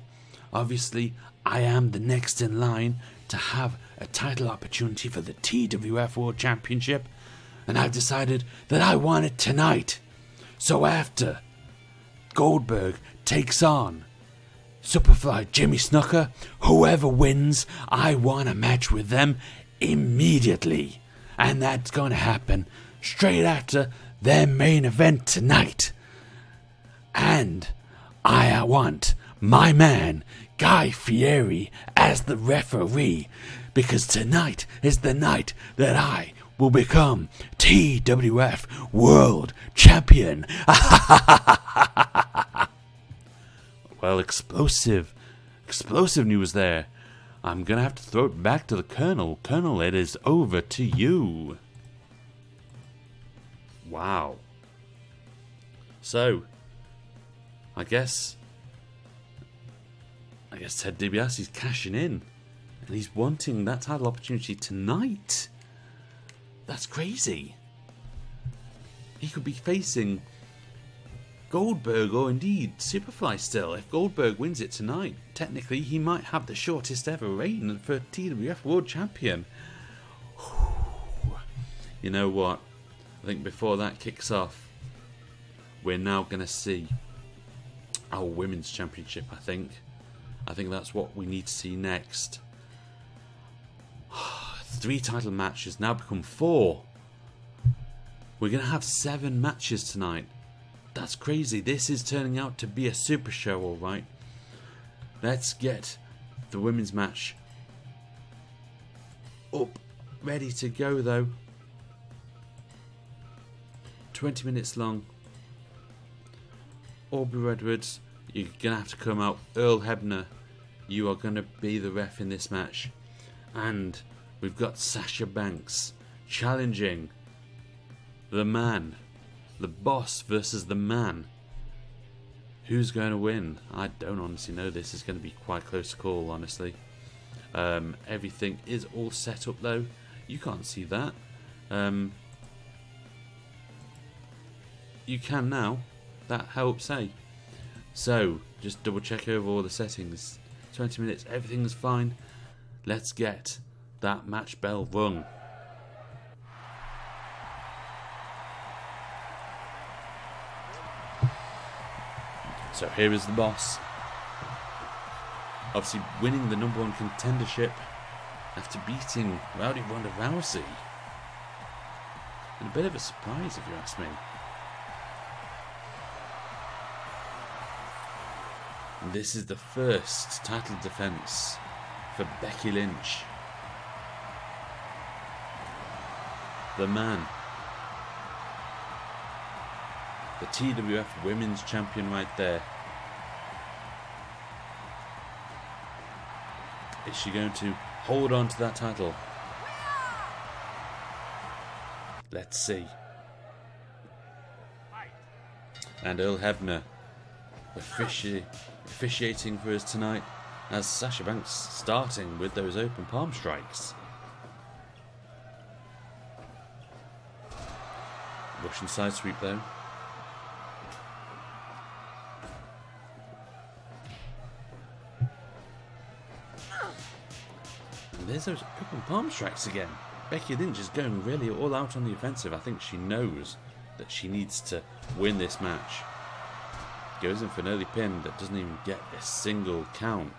Obviously, I am the next in line to have a title opportunity for the TWF World Championship, and I've decided that I want it tonight. So after Goldberg takes on Superfly Jimmy Snuka, whoever wins, I want a match with them immediately. And that's going to happen straight after their main event tonight. And I want my man, Guy Fieri, as the referee, because tonight is the night that I will become TWF World Champion. Well, explosive news there. I'm going to have to throw it back to the Colonel. Colonel, it is over to you. Wow. So, I guess Ted DiBiase's cashing in, and he's wanting that title opportunity tonight. That's crazy. He could be facing Goldberg or indeed Superfly still. If Goldberg wins it tonight, technically he might have the shortest ever reign for TWF World Champion. You know what? I think before that kicks off, we're now going to see our Women's Championship, I think that's what we need to see next. 3 title matches now become 4. We're going to have 7 matches tonight. That's crazy. This is turning out to be a super show, alright. Let's get the women's match up, ready to go though. 20 minutes long. Aubrey Redwoods, you're going to have to come out. Earl Hebner, you are going to be the ref in this match. And we've got Sasha Banks challenging the man. The boss versus the man. Who's going to win? I don't honestly know. This is going to be quite close to call, honestly. Everything is all set up though. You can't see that. You can now. That helps, eh? So, just double check over all the settings. 20 minutes, everything's fine. Let's get that match bell rung. So here is the boss. Obviously winning the #1 contendership after beating Rowdy Ronda Rousey. And a bit of a surprise if you ask me. And this is the first title defense for Becky Lynch. The man. The TWF Women's Champion right there. Is she going to hold on to that title? Let's see. And Earl Hebner officiating for us tonight, as Sasha Banks starting with those open palm strikes. Russian side sweep though. And there's those open palm strikes again. Becky Lynch is going really all out on the offensive. I think she knows that she needs to win this match. Goes in for an early pin that doesn't even get a single count.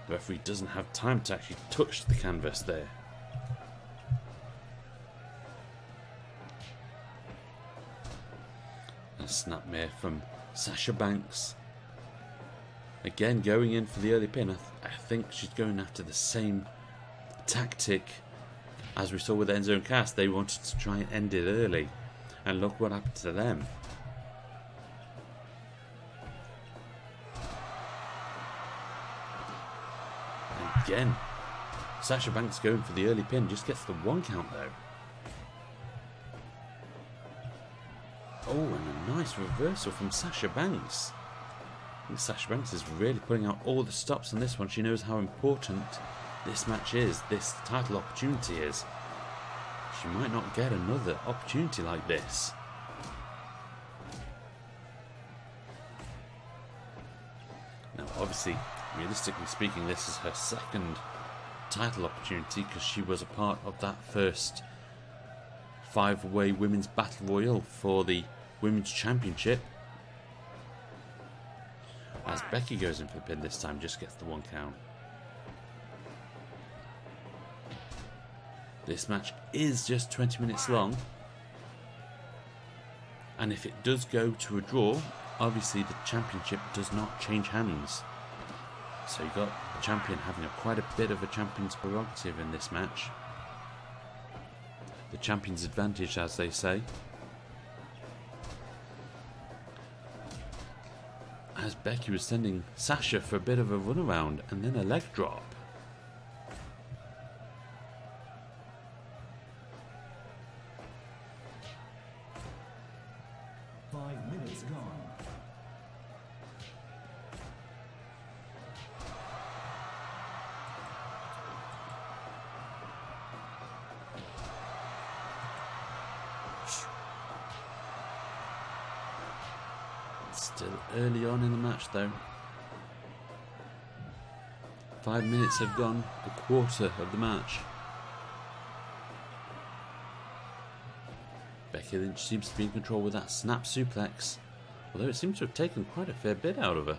The referee doesn't have time to actually touch the canvas there. A snapmare from Sasha Banks. Again going in for the early pin. I think she's going after the same tactic as we saw with Enzo and Cass. They wanted to try and end it early. And look what happened to them. Again, Sasha Banks going for the early pin, just gets the 1 count though. Oh, and a nice reversal from Sasha Banks. I think Sasha Banks is really putting out all the stops on this one. She knows how important this match is, this title opportunity is. She might not get another opportunity like this. Now, obviously, realistically speaking, this is her second title opportunity because she was a part of that first 5-way women's battle royal for the women's championship. As Becky goes in for the pin this time, just gets the 1 count. This match is just 20 minutes long, and if it does go to a draw, obviously the championship does not change hands. So you got the champion having quite a bit of a champion's prerogative in this match. The champion's advantage, as they say. As Becky was sending Sasha for a bit of a runaround and then a leg drop. Still early on in the match though. 5 minutes have gone, a quarter of the match. Becky Lynch seems to be in control with that snap suplex, although it seems to have taken quite a fair bit out of her.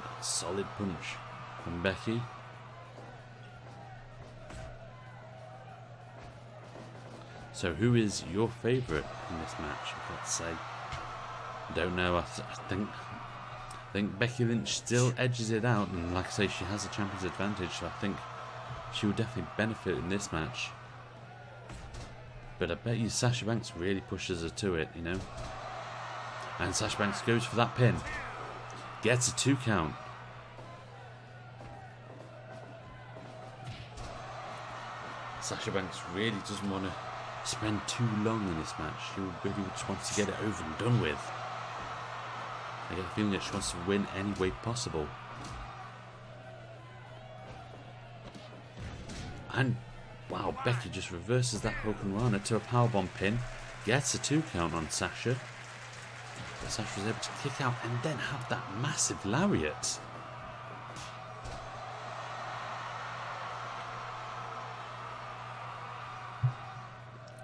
That solid punch from Becky. So who is your favourite in this match, let's say? I don't know, I think Becky Lynch still edges it out, and like I say, she has a champion's advantage, so I think she will definitely benefit in this match. But I bet you Sasha Banks really pushes her to it, you know? And Sasha Banks goes for that pin. Gets a 2 count. Sasha Banks really doesn't want to spend too long in this match. She really just wants to get it over and done with. I get a feeling that she wants to win any way possible. And wow, Becky just reverses that Hurricanrana to a powerbomb pin. Gets a 2 count on Sasha. But Sasha was able to kick out and then have that massive lariat.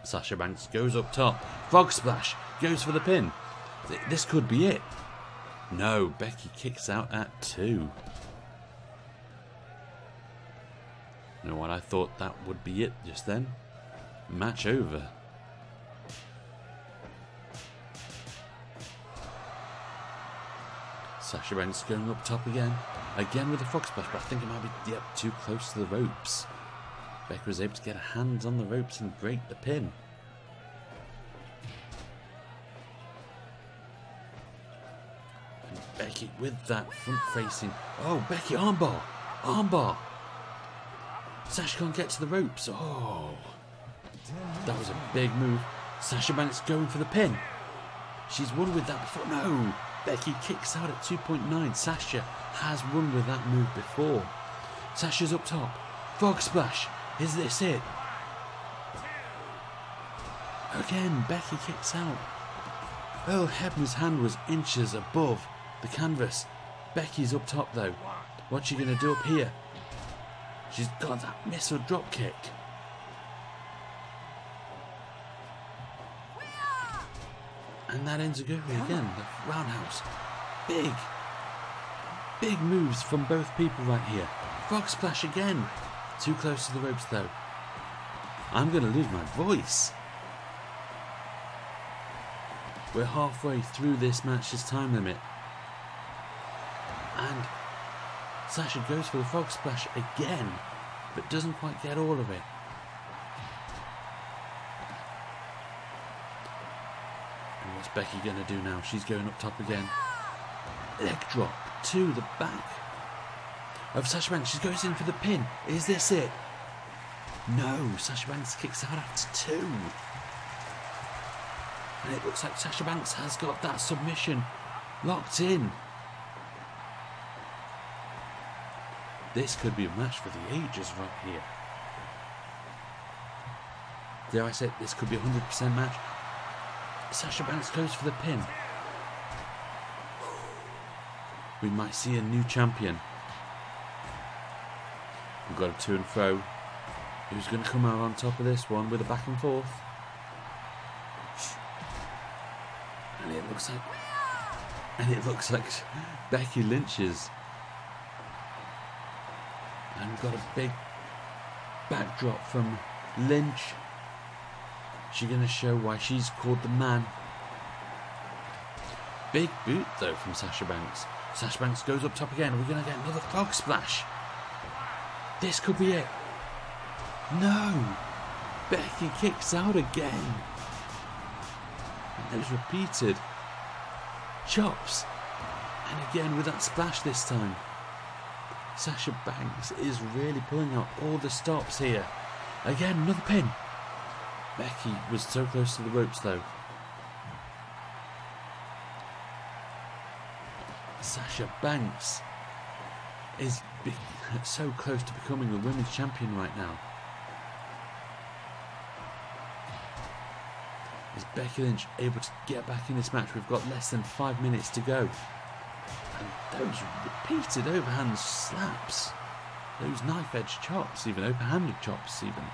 Sasha Banks goes up top. Frog splash. Goes for the pin. This could be it. No, Becky kicks out at 2. You know what? I thought that would be it just then. Match over. Sasha Banks going up top again. Again with the frog splash, but I think it might be too close to the ropes. Becky was able to get her hands on the ropes and break the pin. And Becky with that front facing. Oh, Becky armbar! Armbar! Sasha can't get to the ropes. Oh, that was a big move. Sasha Banks going for the pin. She's won with that before. No! Becky kicks out at 2.9. Sasha has won with that move before. Sasha's up top. Frog splash. Is this it? Again, Becky kicks out. Earl Hebner's hand was inches above the canvas. Becky's up top though. What's she going to do up here? She's got that missile drop kick. And that ends Kairi again. The roundhouse. Big moves from both people right here. Frog splash again. Too close to the ropes though. I'm going to lose my voice. We're halfway through this match's time limit. And Sasha goes for the frog splash again, but doesn't quite get all of it. And what's Becky going to do now? She's going up top again. Leg drop to the back of Sasha Banks. She goes in for the pin. Is this it? No, Sasha Banks kicks out after 2. And it looks like Sasha Banks has got that submission locked in. This could be a match for the ages right here. Dare I say, this could be a 100% match. Sasha Banks goes for the pin. We might see a new champion. We've got a to and fro. Who's going to come out on top of this one with a back and forth? And it looks like Becky Lynch's. And we've got a big backdrop from Lynch. She's going to show why she's called the man. Big boot though from Sasha Banks. Sasha Banks goes up top again. We're going to get another frog splash. This could be it. No! Becky kicks out again. And those repeated chops. And again with that splash this time. Sasha Banks is really pulling out all the stops here. Again, another pin. Becky was so close to the ropes though. Sasha Banks is so close to becoming the women's champion right now. Is Becky Lynch able to get back in this match? We've got less than 5 minutes to go. And those repeated overhand slaps. Those knife edge chops, even overhanded chops even.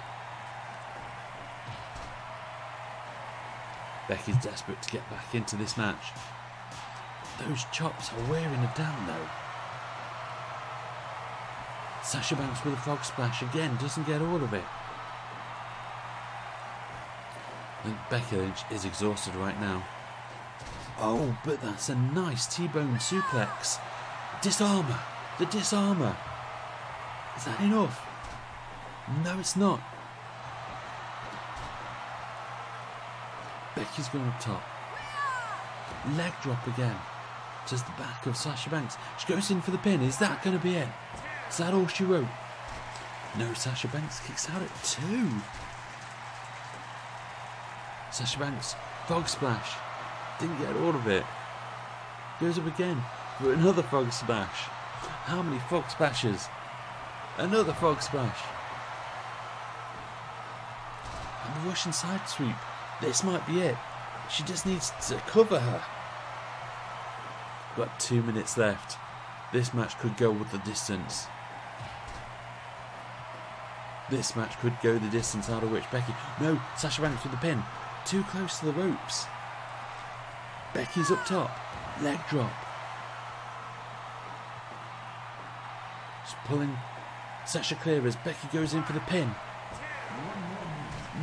Becky's desperate to get back into this match. Those chops are wearing her down though. Sasha Banks with a frog splash again, doesn't get all of it. I think Becky Lynch is exhausted right now. Oh, but that's a nice T-bone suplex. Disarmer! The disarmer! Is that enough? No, it's not. Becky's going up top. Leg drop again. Just the back of Sasha Banks. She goes in for the pin. Is that going to be it? Is that all she wrote? No, Sasha Banks kicks out at 2. Sasha Banks, frog splash. Didn't get all of it. Goes up again for another frog splash. How many frog splashes? Another frog splash. And the Russian side sweep. This might be it. She just needs to cover her. Got 2 minutes left. This match could go with the distance. This match could go the distance, out of which Becky... No, Sasha Banks with the pin. Too close to the ropes. Becky's up top. Leg drop. She's pulling Sasha clear as Becky goes in for the pin.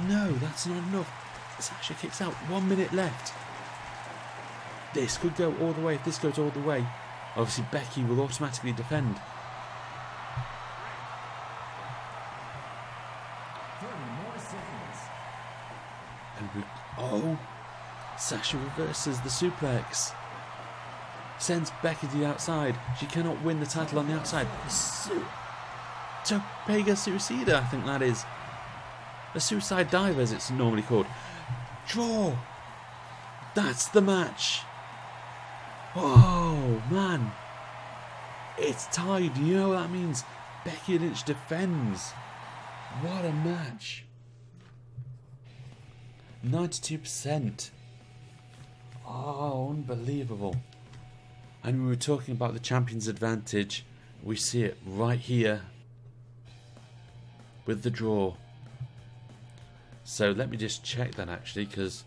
No, that's not enough. Sasha kicks out. 1 minute left. This could go all the way. If this goes all the way, obviously Becky will automatically defend. 30 more seconds. And oh, Sasha reverses the suplex. Sends Becky to the outside. She cannot win the title on the outside. Topega Suicida, I think that is. A suicide dive, as it's normally called. Draw. That's the match. Oh, man. It's tied. You know what that means? Becky Lynch defends. What a match. 92%. Oh, unbelievable. And we were talking about the champion's advantage. We see it right here with the draw. So let me just check that actually, because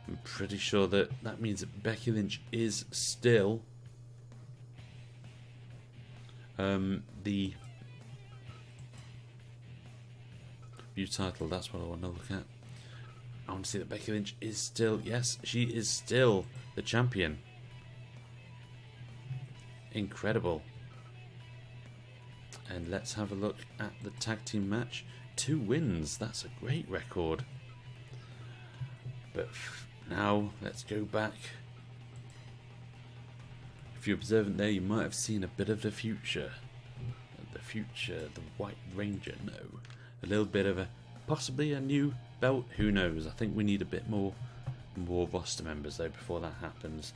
I'm pretty sure that that means that Becky Lynch is still the view title. That's what I want to look at. I want to see that Becky Lynch is still, yes, she is still the champion. Incredible. And let's have a look at the tag team match. 2 wins, that's a great record. But now let's go back. If you're observant there, you might have seen a bit of the future. The future, the White Ranger, no. A little bit of a, possibly a new belt, who knows. I think we need a bit more more roster members though before that happens.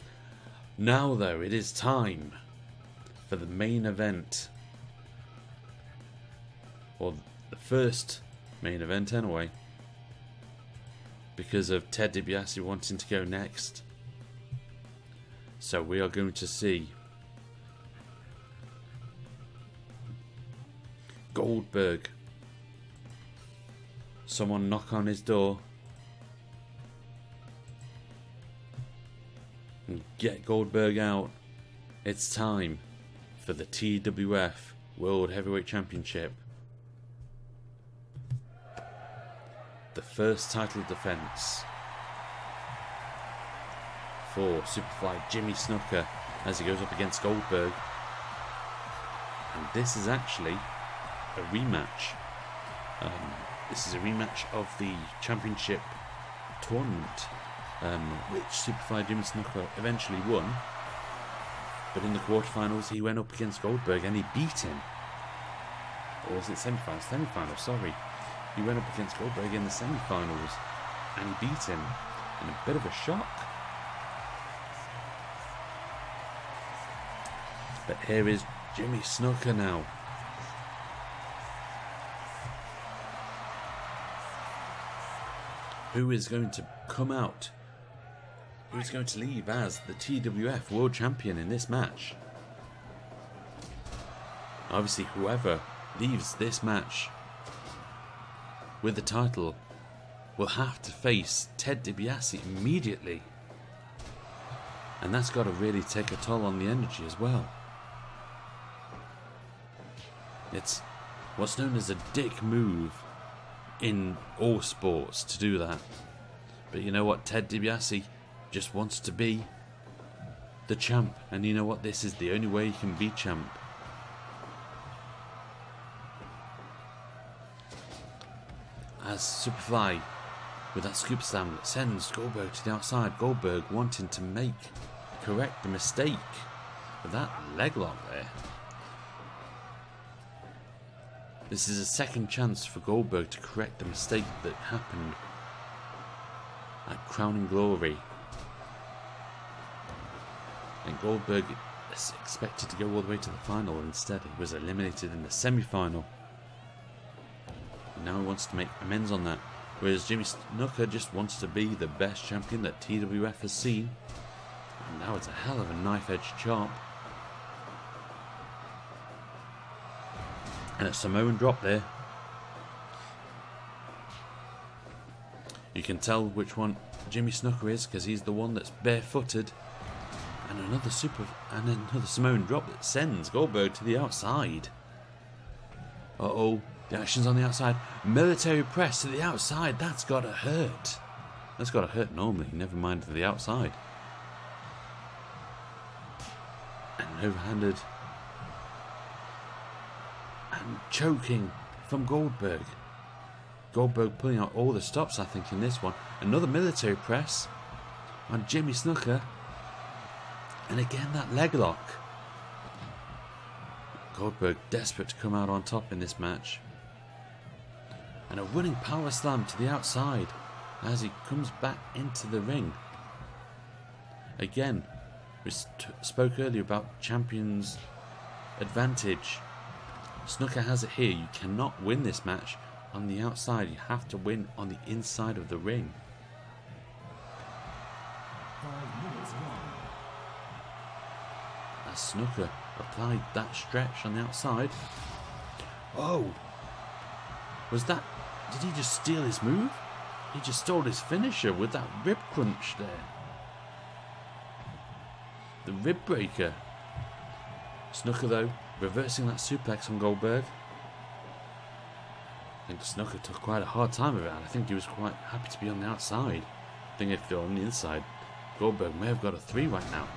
Now though, it is time for the main event. Or the first main event anyway. Because of Ted DiBiase wanting to go next. So we are going to see Goldberg. Someone knock on his door and get Goldberg out. It's time for the TWF World Heavyweight Championship. The first title defense for Superfly Jimmy Snuka as he goes up against Goldberg. And this is actually a rematch. This is a rematch of the championship tournament, which Superfly Jimmy Snuka eventually won. But in the quarterfinals, he went up against Goldberg and he beat him. Or was it semifinals? Semifinals, sorry. He went up against Goldberg in the semi-finals and he beat him in a bit of a shock. But here is Jimmy Snuka now. Who is going to come out? Who is going to leave as the TWF World Champion in this match? Obviously, whoever leaves this match with the title will have to face Ted DiBiase immediately. And that's got to really take a toll on the energy as well. It's what's known as a dick move in all sports to do that. But you know what? Ted DiBiase just wants to be the champ. And you know what? This is the only way he can be champ. As Superfly with that scoop slam that sends Goldberg to the outside. Goldberg wanting to correct the mistake of that leg lock there. This is a second chance for Goldberg to correct the mistake that happened at Crowning Glory. And Goldberg is expected to go all the way to the final. Instead, he was eliminated in the semi-final. Now he wants to make amends on that. Whereas Jimmy Snuka just wants to be the best champion that TWF has seen. And now it's a hell of a knife-edge chop. And a Samoan drop there. You can tell which one Jimmy Snuka is because he's the one that's barefooted. And another Samoan drop that sends Goldberg to the outside. Uh-oh. The action's on the outside. Military press to the outside. That's got to hurt. That's got to hurt normally. Never mind to the outside. And overhanded. And choking from Goldberg. Goldberg pulling out all the stops, I think, in this one. Another military press on Jimmy Snuka. And again, that leg lock. Goldberg desperate to come out on top in this match. And a running power slam to the outside as he comes back into the ring. Again, we spoke earlier about champion's advantage. Snuka has it here. You cannot win this match on the outside. You have to win on the inside of the ring. 5 minutes gone. As Snuka applied that stretch on the outside. Oh! Was that... Did he just steal his move? He just stole his finisher with that rib crunch there. The rib breaker. Snuka though, reversing that suplex on Goldberg. I think Snuka took quite a hard time of it, and I think he was quite happy to be on the outside. I think if they're on the inside, Goldberg may have got a 3 right now.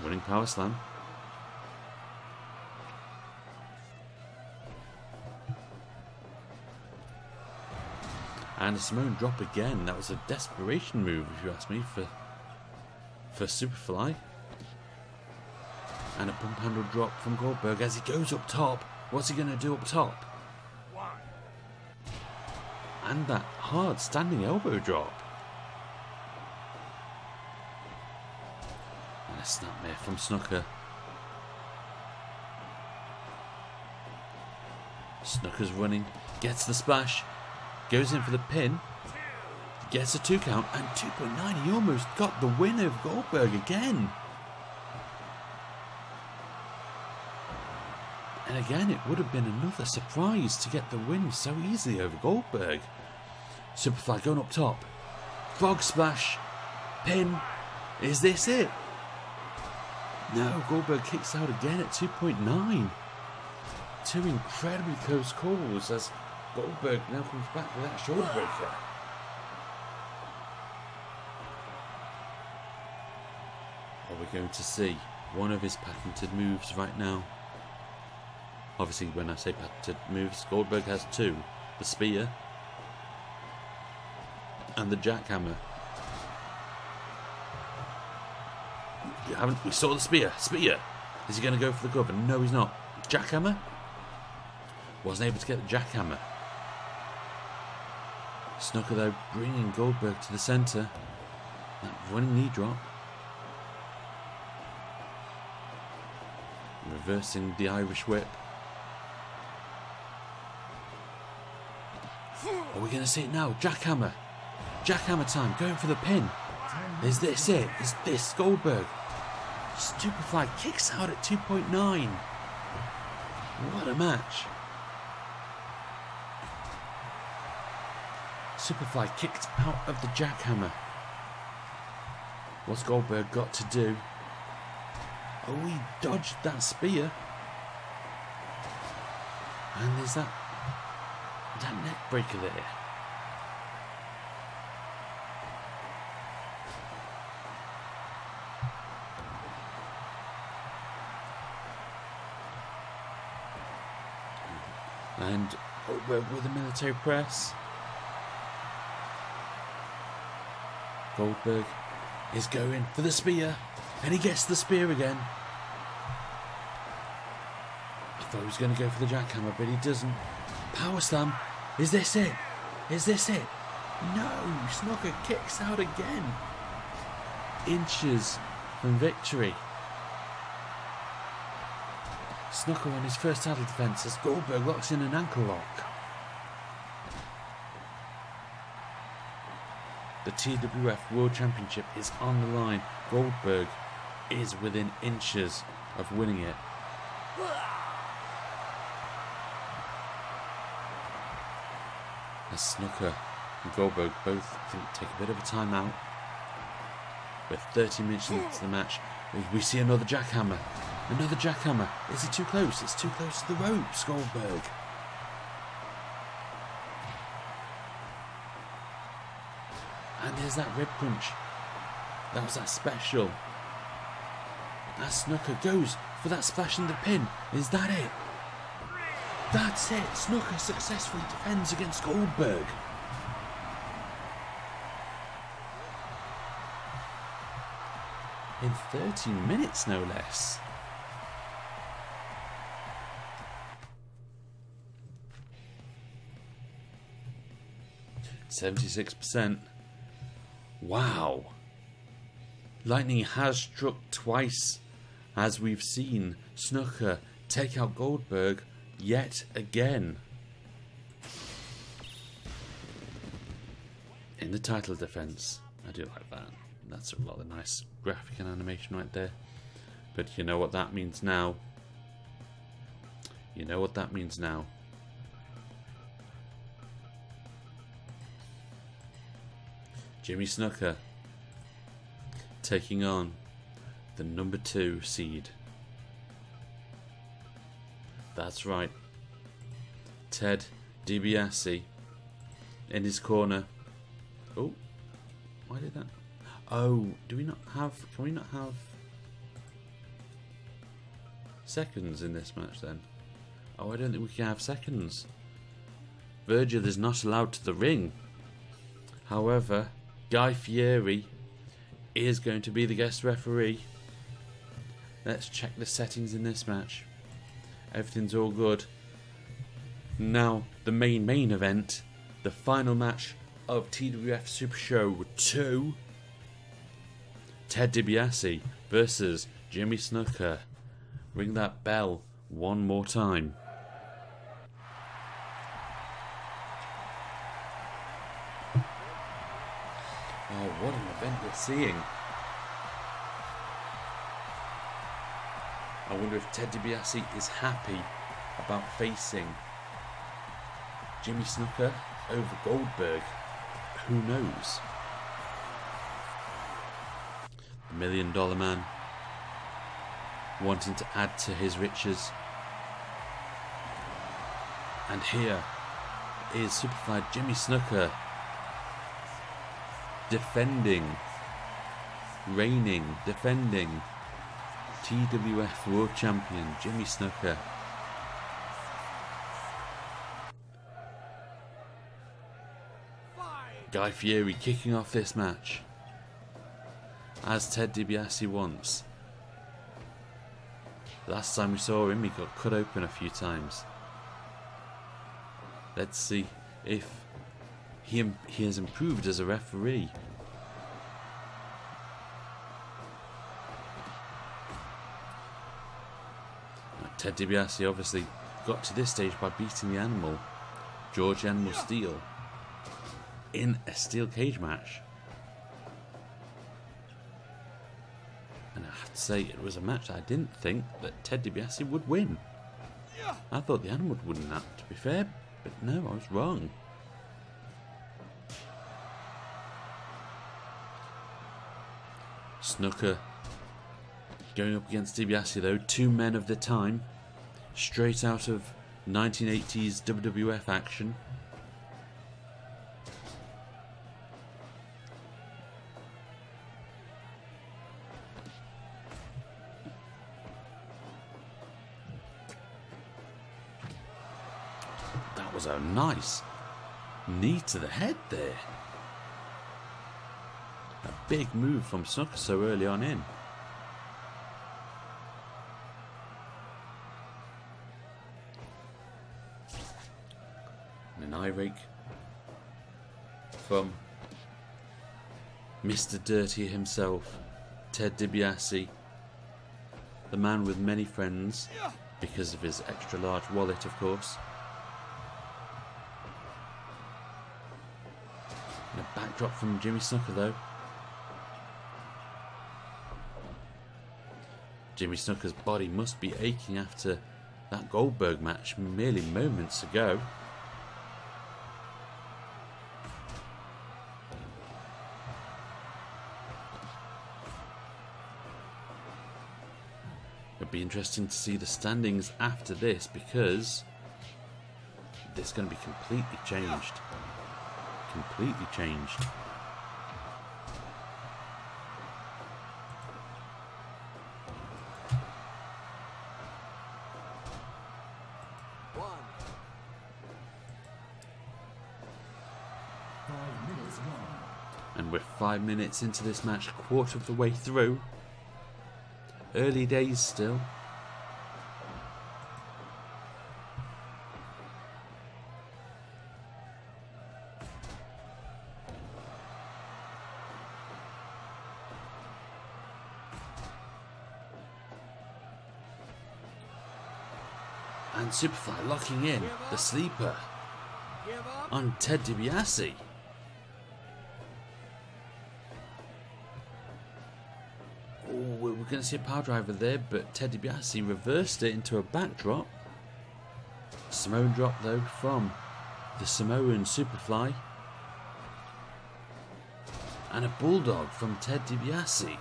Running power slam. And a Samoan drop again. That was a desperation move, if you ask me, for Superfly. And a pump handle drop from Goldberg as he goes up top. What's he going to do up top? And that hard standing elbow drop. And a snapmare from Snuka. Snuka's running, gets the splash, goes in for the pin, gets a 2 count, and 2.9. He almost got the win over Goldberg again. And again, it would have been another surprise to get the win so easily over Goldberg. Superfly going up top. Frog splash. Pin. Is this it? No, Goldberg kicks out again at 2.9. Two incredibly close calls as Goldberg now comes back with that shoulder breaker. Are we going to see one of his patented moves right now? Obviously, when I say patented moves, Goldberg has 2. The spear and the jackhammer. We saw the spear. Spear! Is he going to go for the cover? No, he's not. Jackhammer? Wasn't able to get the jackhammer. Snuka, though, bringing Goldberg to the centre. That running knee drop. Reversing the Irish whip. Are we going to see it now? Jackhammer. Jackhammer time. Going for the pin. Is this it? Is this Goldberg? Superfly kicks out at 2.9. What a match. Superfly kicked out of the jackhammer. What's Goldberg got to do? Oh, he dodged that spear. And there's that neck breaker there. And Goldberg with a military press. Goldberg is going for the spear, and he gets the spear again. I thought he was going to go for the jackhammer, but he doesn't. Power slam. Is this it? Is this it? No, Snuka kicks out again. Inches from victory. Snuka on his first title defence as Goldberg locks in an ankle lock. The TWF World Championship is on the line. Goldberg is within inches of winning it. As Snuka and Goldberg both take a bit of a timeout. We're 30 minutes into the match. We see another jackhammer. Another jackhammer. Is it too close? It's too close to the ropes, Goldberg. And there's that rib punch. That was that special. As Snuka goes for that splash in the pin. Is that it? That's it. Snuka successfully defends against Goldberg. In 30 minutes, no less. %76%. Wow. Lightning has struck twice, as we've seen Snuka take out Goldberg yet again. In the title defense. I do like that. That's a rather nice graphic and animation right there. But you know what that means now. You know what that means now. Jimmy Snuka taking on the number 2 seed. That's right. Ted DiBiase in his corner. Oh, why did that? Oh, do we not have? Can we not have seconds in this match then? Oh, I don't think we can have seconds. Virgil is not allowed to the ring. However, Guy Fieri is going to be the guest referee. Let's check the settings in this match. Everything's all good. Now, the main event. The final match of TWF Supershow 2. Ted DiBiase versus Jimmy Snuka. Ring that bell one more time. Oh, what an event we're seeing. I wonder if Ted DiBiase is happy about facing Jimmy Snuka over Goldberg. Who knows? The $1 Million Man wanting to add to his riches. And here is Superfly Jimmy Snuka defending TWF World Champion Jimmy Snuka. Guy Fieri kicking off this match, as Ted DiBiase wants. Last time we saw him, he got cut open a few times. Let's see if he has improved as a referee. Ted DiBiase obviously got to this stage by beating the Animal, George Animal Steel, in a steel cage match. And I have to say, it was a match I didn't think that Ted DiBiase would win. I thought the Animal would win that, to be fair, but no, I was wrong. Snuka going up against DiBiase though, two men of the time, straight out of 1980s WWF action. That was a nice knee to the head there. A big move from Snuka so early on in. An eye rake from Mr. Dirty himself, Ted DiBiase, the man with many friends because of his extra large wallet, of course. And a backdrop from Jimmy Snuka though. Jimmy Snuka's body must be aching after that Goldberg match merely moments ago. It'll be interesting to see the standings after this, because this is going to be completely changed. Completely changed. And we're 5 minutes into this match, quarter of the way through. Early days still. And Superfly locking in the sleeper on Ted DiBiase. We're going to see a power driver there, but Ted DiBiase reversed it into a backdrop. Samoan drop though from the Samoan Superfly. And a bulldog from Ted DiBiase.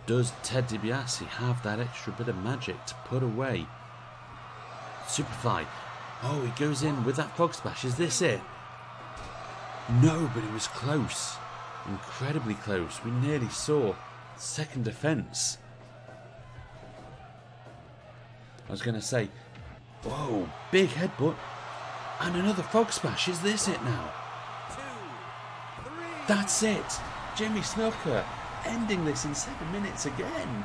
Does Ted DiBiase have that extra bit of magic to put away Superfly? Oh, he goes in with that frog splash. Is this it? No, but it was close. Incredibly close. We nearly saw second defense. I was going to say, whoa, big headbutt. And another frog splash. Is this it now? 2, 3. That's it. Jimmy Snuka ending this in 7 minutes again.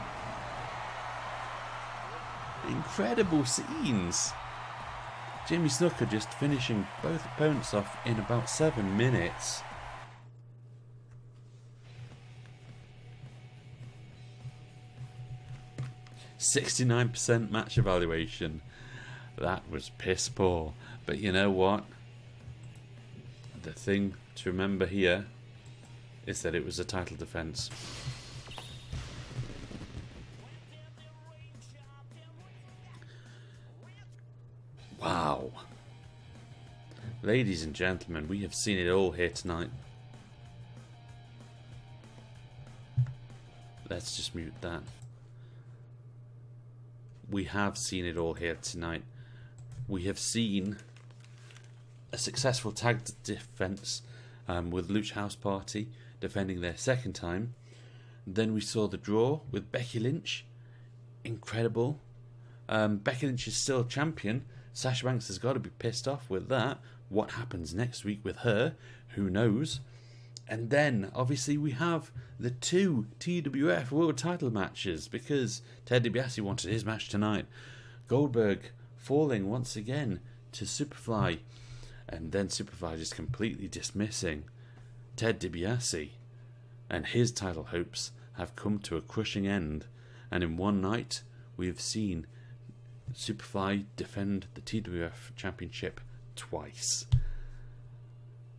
Incredible scenes. Jimmy Snuka just finishing both opponents off in about 7 minutes. 69% match evaluation. That was piss poor. But you know what? The thing to remember here is that it was a title defense. Wow. Ladies and gentlemen, we have seen it all here tonight. Let's just mute that. We have seen it all here tonight. We have seen a successful tag defense with Lucha House Party defending their second time. Then we saw the draw with Becky Lynch. Incredible. Becky Lynch is still champion. Sasha Banks has got to be pissed off with that. What happens next week with her? Who knows? And then, obviously, we have the 2 TWF World Title matches because Ted DiBiase wanted his match tonight. Goldberg falling once again to Superfly, and then Superfly just completely dismissing Ted DiBiase. And his title hopes have come to a crushing end. And in one night, we have seen Superfly defend the TWF Championship twice.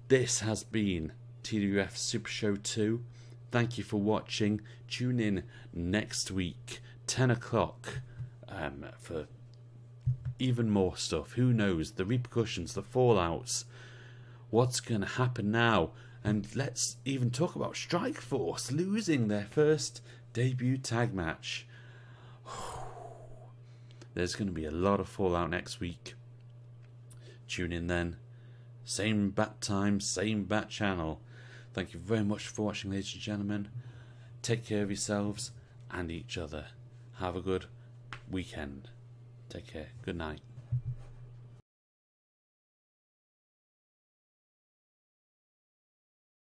This has been TWF Super Show 2. Thank you for watching. Tune in next week, 10 o'clock, for even more stuff. Who knows? The repercussions, the fallouts. What's going to happen now? And let's even talk about Strikeforce losing their first debut tag match. There's going to be a lot of fallout next week. Tune in then. Same bat time, same bat channel. Thank you very much for watching, ladies and gentlemen. Take care of yourselves and each other. Have a good weekend. Take care. Good night.